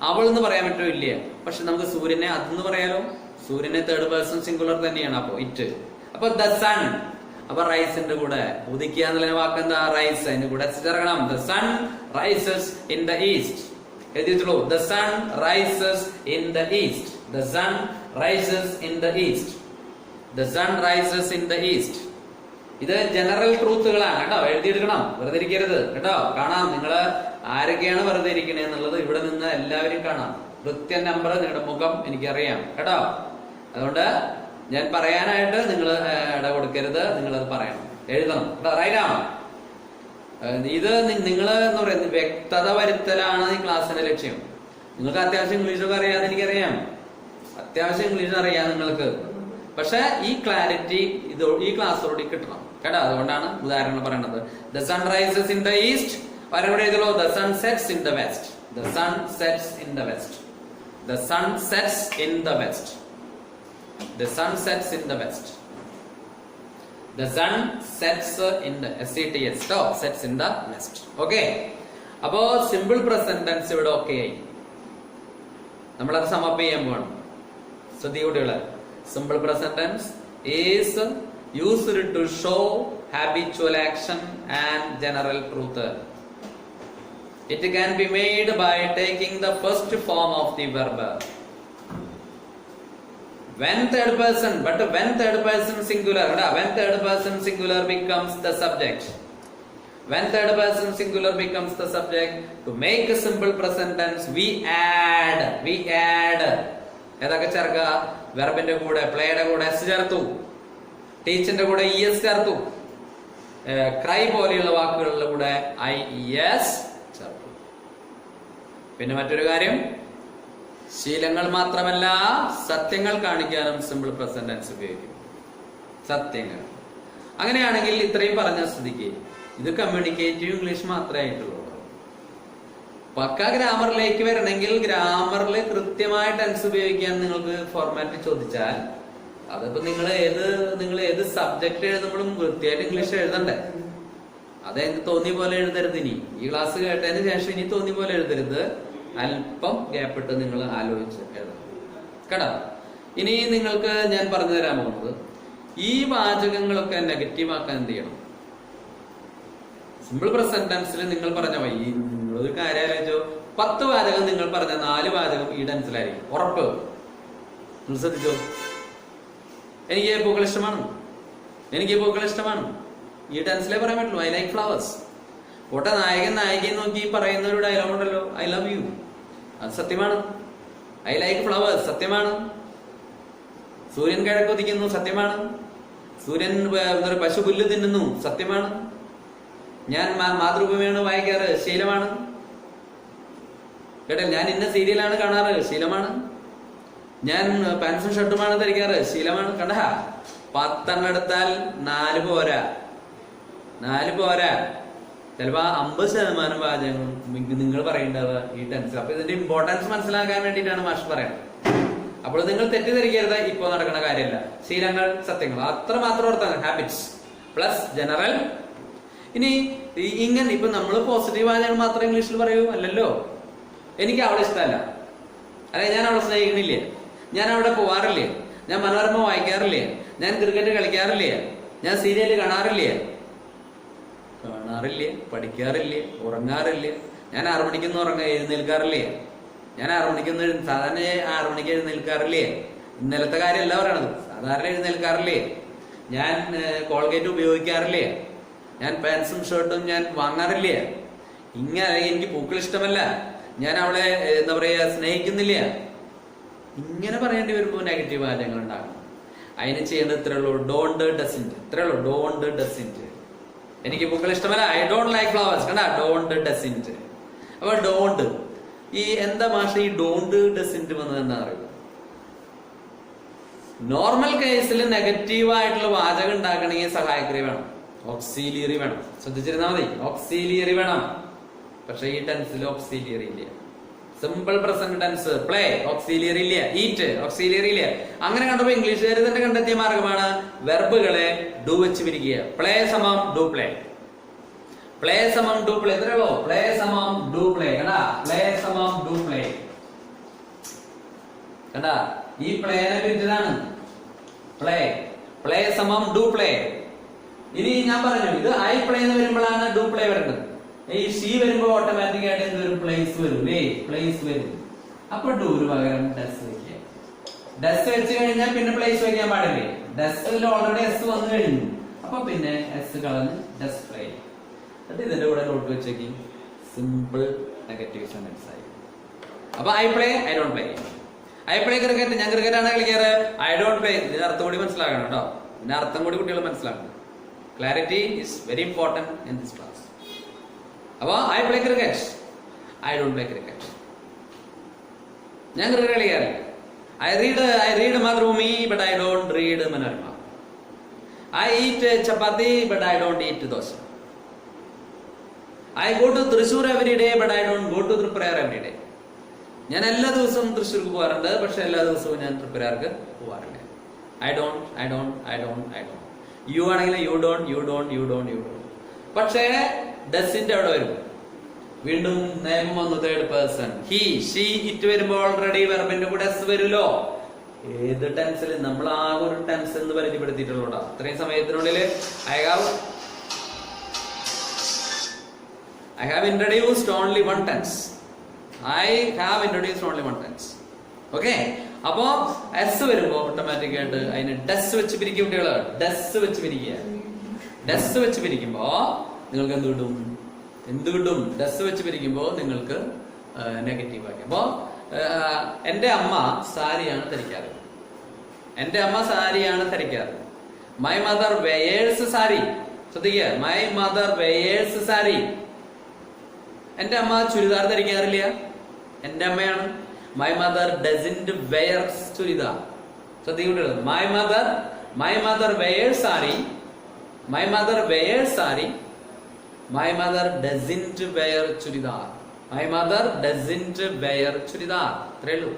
അവൾ എന്ന് പറയാൻ പറ്റോ? ഇല്ല. പക്ഷെ നമുക്ക് സൂര്യനെ അതെന്ന് പറയാലോ. സൂര്യനെ തേർഡ് പേഴ്സൺ സിംഗുലർ തന്നെയാണ്. അപ്പൊ ഇറ്റ്. അപ്പൊ ദ സൺ. അപ്പൊ റൈസിന്റെ കൂടെ ഉദിക്കുക എന്നുള്ള വാക്ക് എന്താ? റൈസ്. അതിന്റെ കൂടെ ചേർക്കണം. The sun rises in the east. എഴുതിയിട്ടുള്ളൂ. The sun rises in the east. The sun rises in the east. The sun rises in the east. ഇത് ജനറൽ ട്രൂത്തുകളാണ് കേട്ടോ. എഴുതിയെടുക്കണം. വെറുതെ ഇരിക്കരുത് കേട്ടോ. കാണാം നിങ്ങള് ആരൊക്കെയാണ് വെറുതെ ഇരിക്കണേ എന്നുള്ളത് ഇവിടെ നിന്ന് എല്ലാവരും കാണാം. കൃത്യ നമ്പർ, നിങ്ങളുടെ മുഖം എനിക്കറിയാം കേട്ടോ. അതുകൊണ്ട് ഞാൻ പറയാനായിട്ട് നിങ്ങൾ ഇട കൊടുക്കരുത്. നിങ്ങൾ അത് പറയണം, എഴുതണം കേട്ടോ. റൈറ്റാണോ? ഇത് നിങ്ങൾ എന്ന് പറയുന്നത് വ്യക്തത വരുത്തലാണ് ഈ ക്ലാസ്സിന്റെ ലക്ഷ്യം. നിങ്ങൾക്ക് അത്യാവശ്യം ഇംഗ്ലീഷൊക്കെ അറിയാതെ എനിക്കറിയാം. അത്യാവശ്യം ഇംഗ്ലീഷ് അറിയാം നിങ്ങൾക്ക്. പക്ഷെ ഈ ക്ലാരിറ്റി ഈ ക്ലാസ്സോട് കിട്ടണം കേട്ടോ. അതുകൊണ്ടാണ് ഉദാഹരണങ്ങൾ പറയുന്നത്. The sun rises in the east. വരവിടെ എഴുതുള്ളൂ. The sun sets in the west. The sun sets in the west. The sun sets in the west. The sun sets in the west. The sun sets in the SETS sets in the west. Okay. അപ്പോ simple present tense ഇവിടെ okay ആയി. നമ്മളത് sum up ചെയ്യാൻ പോകണം. ശ്രദ്ധിക്കുട്ടികളെ. Simple present tense is used to show habitual action and general truth. It can be made by taking the first form of the verb. When third person singular, when third person singular becomes the subject. When third person singular becomes the subject, to make a simple present tense, we add. ഏതൊക്കെ ചേർക്കുക? വെർബിന്റെ കൂടെ, പ്ലേയുടെ കൂടെ S ചേർത്തു, ടീച്ചിന്റെ കൂടെ ES ചേർത്തു, cry പോലെയുള്ള വാക്കുകളുടെ കൂടെ IES ചേർത്തു. പിന്നെ മറ്റൊരു കാര്യം, ശീലങ്ങൾ മാത്രമല്ല സത്യങ്ങൾ കാണിക്കാനും സിമ്പിൾ പ്രസന്റ് ടെൻസ് ഉപയോഗിക്കും. സത്യങ്ങൾ. അങ്ങനെയാണെങ്കിൽ ഇത്രയും പറഞ്ഞ സ്ഥിതിക്ക് ഇത് കമ്മ്യൂണിക്കേറ്റീവ് ഇംഗ്ലീഷ് മാത്രമേ ആയിട്ടുള്ളൂ. പക്ക ഗ്രാമറിലേക്ക് വരണമെങ്കിൽ ഗ്രാമറിൽ കൃത്യമായ ടെൻസ് ഉപയോഗിക്കാൻ നിങ്ങൾക്ക് ഫോർമാറ്റ് ചോദിച്ചാൽ അതിപ്പോ നിങ്ങൾ ഏത് സബ്ജക്ട് എഴുതുമ്പോഴും വൃത്തിയായിട്ട് ഇംഗ്ലീഷ് എഴുതണ്ടേ. അതെനിക്ക് തോന്നിയ പോലെ എഴുതരുത്. ഇനി ഈ ക്ലാസ് കേട്ടതിന് ശേഷം ഇനി തോന്നിയ പോലെ എഴുതരുത്. അല്പം ഗ്യാപ്പ് ഇട്ട് നിങ്ങൾ ആലോചിച്ച് എഴുതണം കേട്ടോ. ഇനി നിങ്ങൾക്ക് ഞാൻ പറഞ്ഞു തരാൻ പോകുന്നത്, ഈ വാചകങ്ങളൊക്കെ നെഗറ്റീവ് ആക്കാൻ എന്ത് ചെയ്യണം? സിമ്പിൾ പ്രസന്റ് ടെൻസിൽ നിങ്ങൾ പറഞ്ഞ ഒരു കാര്യം ആലോചിച്ചോ. 10 വാചകം നിങ്ങൾ പറഞ്ഞ 4 വാചകം ഈ ടെൻസിലായിരിക്കും ഉറപ്പ്. നിങ്ങൾ ശ്രദ്ധിച്ചോ. എനിക്ക് പൂക്കൾ ഇഷ്ടമാണ്. ഈ ടെൻസിലേ പറയാൻ പറ്റുള്ളൂ. I like flowers. പോട്ടെ, നായകൻ നോക്കി പറയുന്ന ഒരു ഡയലോഗ് ഉണ്ടല്ലോ, ഐ ലവ് യു. അത് സത്യമാണ്. ഐ ലൈക്ക് ഫ്ലവേഴ്സ് സത്യമാണ്. സൂര്യൻ കിഴക്കുദിക്കുന്നു സത്യമാണ്. സൂര്യൻ പശു പുല്ല് തിന്നുന്നു സത്യമാണ്. ഞാൻ മാതൃഭൂമിയാണ് വായിക്കാറ് ശീലമാണ് കേട്ടോ. ഞാൻ ഇന്ന സീരിയലാണ് കാണാറ് ശീലമാണ്. ഞാൻ പാൻസും ഷർട്ടുമാണ് ധരിക്കാറ് ശീലമാണ്. കണ്ട 10 എടുത്താൽ 4 പോരാ. ചിലപ്പോ 50% വാചകങ്ങൾ നിങ്ങൾ പറയേണ്ടത് ഈ ടെൻസ്. അപ്പൊ ഇതിന്റെ ഇമ്പോർട്ടൻസ് മനസ്സിലാക്കാൻ വേണ്ടിയിട്ടാണ് മാഷ് പറയുന്നത്. അപ്പോൾ നിങ്ങൾ തെറ്റിദ്ധരിക്കരുത്. ഇപ്പൊ നടക്കുന്ന കാര്യമല്ല. ശീലങ്ങൾ സത്യങ്ങൾ അത്ര മാത്രം ഓർത്താൽ. Habits plus general. ഇനി ഇങ്ങനെ ഇപ്പൊ നമ്മൾ പോസിറ്റീവ് വാചകങ്ങൾ മാത്രം ഇംഗ്ലീഷിൽ പറയൂ അല്ലല്ലോ. എനിക്ക് അവളെ ഇഷ്ടമല്ല, അല്ലെ ഞാൻ അവളെ സ്നേഹിക്കണില്ലേ, ഞാൻ അവിടെ പോവാറില്ലേ, ഞാൻ മനോരമ വായിക്കാറില്ലേ, ഞാൻ ക്രിക്കറ്റ് കളിക്കാറില്ലേ, ഞാൻ സീരിയല് കാണാറില്ലേ. ഉണ്ണാറില്ലേ, പഠിക്കാറില്ലേ, ഉറങ്ങാറില്ലേ. ഞാൻ 6 മണിക്കൊന്നും എഴുന്നേൽക്കാറില്ലേ? ഞാൻ 6 മണിക്കൊന്നും സാധാരണ 6 മണിക്ക് എഴുന്നേൽക്കാറില്ലേ? ഇന്നലത്തെ കാര്യമല്ല പറയണത്, സാധാരണ എഴുന്നേൽക്കാറില്ലേ? ഞാൻ കോൾഗേറ്റ് ഉപയോഗിക്കാറില്ലേ? ഞാൻ പാൻസും ഷർട്ടും ഞാൻ വാങ്ങാറില്ലേ? ഇങ്ങനെ എനിക്ക് പൂക്കൾ ഇഷ്ടമല്ല, ഞാൻ അവളെ എന്താ പറയാ സ്നേഹിക്കുന്നില്ല. ഇങ്ങനെ പറയേണ്ടി വരുമ്പോൾ നെഗറ്റീവ് വാചകങ്ങൾ ഉണ്ടാകണം. അതിന് ചെയ്യേണ്ടത് ഇത്രേ ഉള്ളൂ, ഡോണ്ട് ഡസിന്റ്. ഇത്രേ ഉള്ളൂ, ഡോണ്ട് ഡസിന്റ്. എനിക്ക് പൂക്കൾ ഇഷ്ടമല്ല, ഐ ഡോണ്ട് ലൈക്ക് ഫ്ലവേഴ്സ്. കണ്ടാ, ഡോണ്ട് ഡസിന്റ്. അപ്പൊ ഡോണ്ട്, ഈ എന്താ ഭാഷ ഈ ഡോണ്ട് ഡസിന്റ് വന്നത് എന്താ പറയുക? നോർമൽ കേസിൽ നെഗറ്റീവ് ആയിട്ടുള്ള വാചകം ഉണ്ടാക്കണമെങ്കിൽ സഹായക്രിയ വേണം, ഓക്സിലിയറി വേണം. ശ്രദ്ധിച്ചിരുന്നാൽ മതി, ഓക്സിലിയറി വേണം. പക്ഷെ ഈ ടെൻസിൽ ഓക്സിലിയറി ഇല്ല. Simple present tense play, auxiliary ഇല്ല. ഈറ്റ്, ഓക്സിലിയറി ഇല്ല. അങ്ങനെ കണ്ടപ്പോ ഇംഗ്ലീഷുകാർ തന്നെ കണ്ടെത്തിയ മാർഗമാണ് വെർബുകളെ ഡു വെച്ച് പിരിക്കുക. പ്ലേ സമം ഡു പ്ലേ, പ്ലേ സമം ഡു പ്ലേ. എത്രയോ പ്ലേ സമം ഡു പ്ലേ. കണ്ടാ, പ്ലേ സമം ഡു പ്ലേ. കണ്ടാ, ഈ പ്ലേനെ പിരിച്ചതാണ് പ്ലേ. പ്ലേ സമം ഡു പ്ലേ. ഇനി ഞാൻ പറഞ്ഞു, ഇത് ഐ പ്ലേ എന്ന് വരുമ്പോഴാണ് ഡു പ്ലേ വരുന്നത്. ഈ ഷീ വരുമ്പോ ഓട്ടോമാറ്റിക് ആയിട്ട് എന്ത് വരും? പ്ലേസ് വരും. പ്ലേസ് വരും. അപ്പൊ ഡൂര് പകരം ഡസ് വെക്കുക. ഡസ് വെച്ച് കഴിഞ്ഞാൽ പിന്നെ പ്ലേസ് വെക്കാൻ പാടില്ലേ? ഡസ്സിൽ ഓൾറെഡി എസ് വന്നു കഴിഞ്ഞു. അപ്പൊ പിന്നെ എസ് കളഞ്ഞ് ഡസ് പ്ലേ. എന്നിട്ട് ഇതിന്റെ കൂടെ നോട്ട് വെച്ചേക്ക്, സിമ്പിൾ നെഗറ്റീവ് സെന്റൻസ് ആയി. അപ്പൊ I play, I don't play. I play cricket, ഞാൻ ക്രിക്കറ്റ് ആണ് കളിക്കാറ്. I don't play. ഇതിന്റെ അർത്ഥം കൂടി മനസ്സിലാക്കണം കേട്ടോ. ഇതിന്റെ അർത്ഥം കൂടി കുട്ടികൾ മനസ്സിലാക്കണം. Clarity is very important in this class. അപ്പൊ I play cricket, I don't play cricket. ഞാൻ ക്രിക്കറ്റ് കളിക്കാറില്ല. I read Mathrubhumi but I don't read Manorama. I eat chapati but I don't eat dosa. I go to Thrissur every day but I don't go to Triprayar every day. ഞാൻ എല്ലാ ദിവസവും തൃശ്ശൂർക്ക് പോകാറുണ്ട്, പക്ഷെ എല്ലാ ദിവസവും ഞാൻ തൃപ്രയാർക്ക് പോകാറില്ല. I don't, I don't, I don't, I don't. You ആണെങ്കിൽ you don't, you don't, you don't, you don't. പക്ഷേ ഡസിന്റെ അവിടെ വരും. വീണ്ടും നിയമം വന്നു, third person. He, she, it വരുമ്പോ ഓൾറെഡി വെർബിന്റെ കൂടെ എസ് വരുമല്ലോ. ഏത് ടെൻസിൽ? നമ്മൾ ആകെ ഒരു ടെൻസ് എന്ന് പരിചയപ്പെടുത്തിയിട്ടുള്ളൂ. അത്രയും സമയത്തിനുള്ളിൽ I have introduced only one tense. I have introduced only one tense. Okay? അപ്പോ എസ് വരുമ്പോ ഓട്ടോമാറ്റിക് ആയിട്ട് അതിന് ഡസ് വെച്ച് പിരിക്കും കുട്ടികള്. ഡസ് വെച്ച് പിരിക്കുക. ഡസ് വെച്ച് പിരിക്കുമ്പോ നിങ്ങൾക്ക് എന്ത് കിട്ടും? എന്ത് കിട്ടും? ഡസ് വെച്ച് പിരിക്കുമ്പോ നിങ്ങൾക്ക് നെഗറ്റീവ് ആക്കി. അപ്പോ എന്റെ അമ്മ സാരിയാണ് ധരിക്കാറ്. എന്റെ അമ്മ സാരിയാണ് ധരിക്കാറ്. My mother wears sari. ശ്രദ്ധിക്കുക, മൈ മദർ വെയേഴ്സ് സാരി. എന്റെ അമ്മ ചുരിദാർ ധരിക്കാറില്ല. എന്റെ അമ്മയാണ്. My mother doesn't wear churidar. ശ്രദ്ധിക്കുന്നത്, my mother wears sari. My mother wears sari. My mother doesn't wear churidar. My mother doesn't wear churidar. അത്രേ ഉള്ളൂ.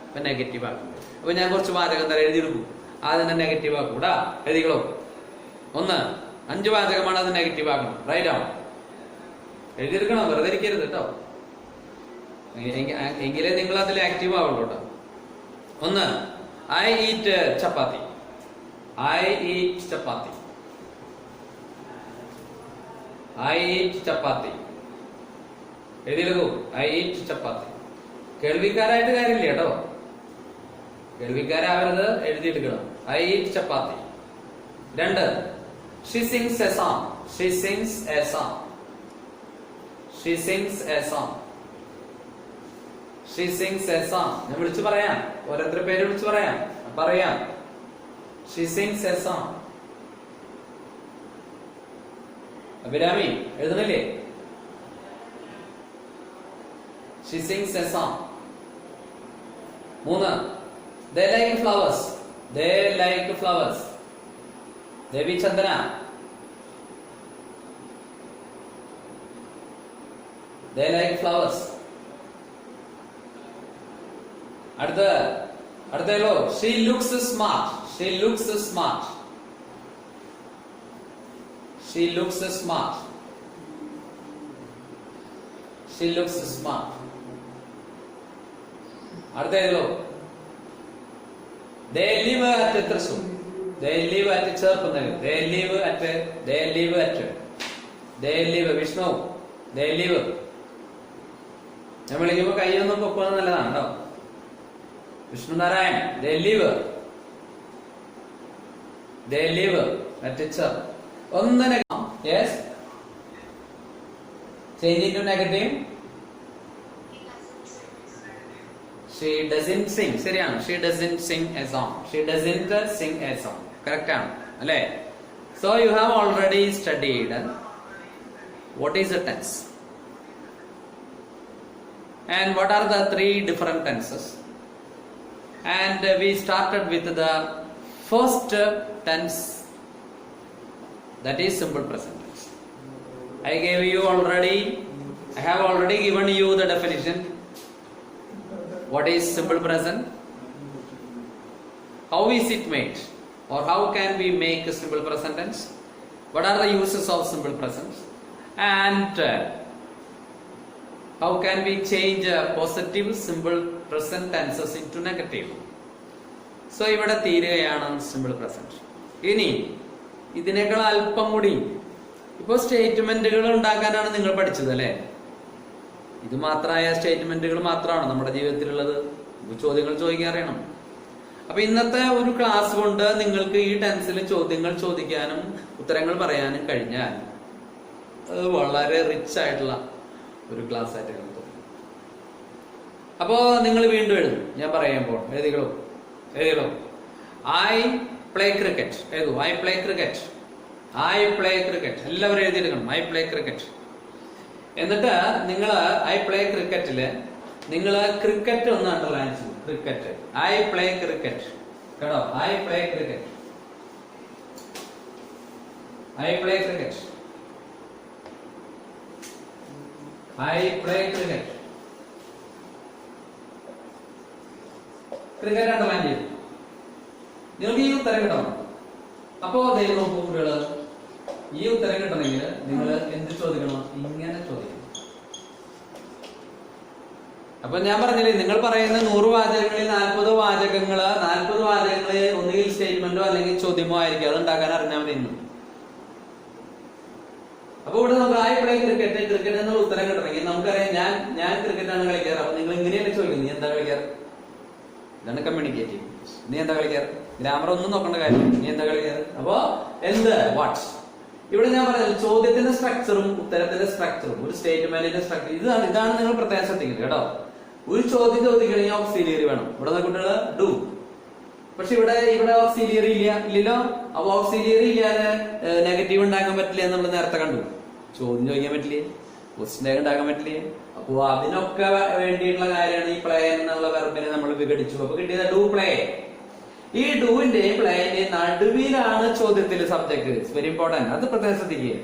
അപ്പൊ നെഗറ്റീവ് ആക്കും. അപ്പൊ ഞാൻ കുറച്ച് വാചകം തരാം, എഴുതിയെടുക്കും. അതിനെ നെഗറ്റീവ് ആക്കും. കൂടാ എഴുതികളോ. 5 വാചകമാണ്, അത് നെഗറ്റീവ് ആക്കണം. റൈറ്റ് ആവും. എഴുതിയെടുക്കണം, വെറുതെ ഇരിക്കരുത് കേട്ടോ. എങ്കിലേ നിങ്ങൾ അതിൽ ആക്റ്റീവ് ആവുള്ളൂ കേട്ടോ. 1, I eat chapati. I eat chapati. I eat chapati. എഴുതിയെടുക്കൂ. I eat chapati. കേൾവിക്കാരായിട്ട് കാര്യമില്ല കേട്ടോ. കേൾവിക്കാരാവരുത്, എഴുതിയെടുക്കണം. I eat chapati. 2, she sings a song. She sings a song. She sings a song. She sings a song. ഞാൻ വിളിച്ചു പറയാം, ഓരോരുത്തരുടെ പേര് വിളിച്ചു പറയാം. She sings a song. Abhirami എഴുതണില്ലേ? She sings a song. 3, they like flowers. They like flowers. Devi Chandana. They like flowers. അടുത്തല്ലോ, she looks smart. She looks smart. She looks smart. She looks smart. അടുത്തല്ലോ, they live at Thrissur. They live at Cherpunagam. They live at They live. Vishnu. They live. ഞാൻ വിളിക്കുമ്പോ കൈയൊന്നും പൊക്കുന്നത് നല്ലതാണ് കേട്ടോ. Vishnu Narayan. They live. They live. Teacher. ഒന്നിനെ yes. Change into negative. She doesn't sing. ശരിയാണ്. She doesn't sing a song. She doesn't sing a song. Correct ആണ് അല്ലേ? So you have already studied what is a tense and what are the three different tenses. And we started with the first tense, that is simple present tense. I have already given you the definition. What is simple present? How is it made? Or how can we make a simple present tense? What are the uses of simple present? And how can we change positive simple present tenses into negative? So ഇവിടെ തീരുകയാണ് simple present. ഇനി ഇതിനേക്കാൾ അല്പം കൂടി ഇപ്പൊ സ്റ്റേറ്റ്മെന്റുകൾ ഉണ്ടാക്കാനാണ് നിങ്ങൾ പഠിച്ചത് അല്ലേ? ഇത് മാത്രമായ സ്റ്റേറ്റ്മെന്റുകൾ മാത്രമാണ് നമ്മുടെ ജീവിതത്തിലുള്ളത്. ചോദ്യങ്ങൾ ചോദിക്കാൻ അറിയണം. അപ്പൊ ഇന്നത്തെ ഒരു ക്ലാസ് കൊണ്ട് നിങ്ങൾക്ക് ഈ ടെൻസിൽ ചോദ്യങ്ങൾ ചോദിക്കാനും ഉത്തരങ്ങൾ പറയാനും കഴിഞ്ഞാൽ അത് വളരെ റിച്ച് ആയിട്ടുള്ള ഒരു ക്ലാസ് ആയിട്ട് എനിക്ക് തോന്നുന്നു. അപ്പോ നിങ്ങൾ വീണ്ടും എഴുതും. ഞാൻ പറയുമ്പോൾ എഴുതികളോ. ഐ പ്ലേ ക്രിക്കറ്റ് എഴുതൂ. I play cricket. എല്ലാവരും എഴുതിയെടുക്കണം. I play cricket. എന്നിട്ട് നിങ്ങൾ ഐ പ്ലേ ക്രിക്കറ്റില് നിങ്ങൾ ക്രിക്കറ്റ് ഒന്ന് അണ്ടർലൈൻ ചെയ്യും. ക്രിക്കറ്റ്. ഐ പ്ലേ ക്രിക്കറ്റ് കേട്ടോ. I play cricket. I play cricket. I play cricket. Cricket underline ചെയ്തു. നിങ്ങൾക്ക് ഈ ഉത്തരം കിട്ടണം. അപ്പോ ദൈവം നോക്കൂ കുട്ടികള്, ഈ ഉത്തരം കിട്ടണമെങ്കിൽ നിങ്ങൾ എന്ത് ചോദിക്കണം? ഇങ്ങനെ ചോദിക്കണം. അപ്പൊ ഞാൻ പറഞ്ഞില്ലേ, നിങ്ങൾ പറയുന്ന 100 വാചകങ്ങളിൽ 40 വാചകങ്ങള് ഒന്നുകിൽ സ്റ്റേറ്റ്മെന്റോ അല്ലെങ്കിൽ ചോദ്യമോ ആയിരിക്കും. അത് ഉണ്ടാക്കാൻ അറിഞ്ഞാൽ മതി. ഇന്ന് അപ്പൊ ഇവിടെ നമുക്ക് ഐ പ്ലേ ക്രിക്കറ്റ് എന്നുള്ള ഉത്തരം കിട്ടണമെങ്കിൽ നമുക്കറിയാം ഞാൻ ക്രിക്കറ്റാണ് കളിക്കാറ്. അപ്പൊ നിങ്ങൾ ഇങ്ങനെയല്ലേ ചോദിക്കുന്നത്, നീ എന്താ കളിക്കാറ്? ഇതാണ് കമ്മ്യൂണിക്കേറ്റീവ്. നീ എന്താ കളിക്കാറ്? ഗ്രാമർ ഒന്നും നോക്കേണ്ട കാര്യം. നീ എന്താ കളിക്കാറ്? അപ്പൊ എന്ത് വാട്ട്സ്. ഇവിടെ ഞാൻ പറഞ്ഞത് ചോദ്യത്തിന്റെ സ്ട്രക്ചറും ഉത്തരത്തിന്റെ സ്ട്രക്ചറും ഒരു സ്റ്റേറ്റ്മെന്റിന്റെ സ്ട്രക്ചർ ഇതാണ് നിങ്ങൾ പ്രത്യേകം ശ്രദ്ധിക്കുന്നത് കേട്ടോ. ഒരു ചോദ്യം ചോദിക്കണമെങ്കിൽ ഓക്സിലിയറി വേണം. ഇവിടെ കുട്ടികള് ഡു. പക്ഷെ ഇവിടെ ഓക്സിലിയറി ഇല്ലല്ലോ. അപ്പൊ ഓക്സിലിയറി ഇല്ലാതെ നെഗറ്റീവ് ഉണ്ടാക്കാൻ പറ്റില്ല എന്ന് നമ്മൾ നേരത്തെ കണ്ടു. ചോദ്യം ചോദിക്കാൻ പറ്റില്ലേ, ക്വസ്റ്റ്യൻ ഉണ്ടാക്കാൻ പറ്റില്ലേ. അപ്പൊ അതിനൊക്കെ വേണ്ടിയിട്ടുള്ള കാര്യമാണ് ഈ പ്ലേ എന്നുള്ള വെർബിനെ നമ്മൾ വിഘടിച്ചു. അപ്പൊ കിട്ടിയത് ഡു പ്ലേ. ഈ ഡൂവിന്റെയും പ്ലേന്റെയും നടുവിലാണ് ചോദ്യത്തില് സബ്ജക്ട്. It's very important. അത് പ്രത്യേകം ശ്രദ്ധിക്കുക.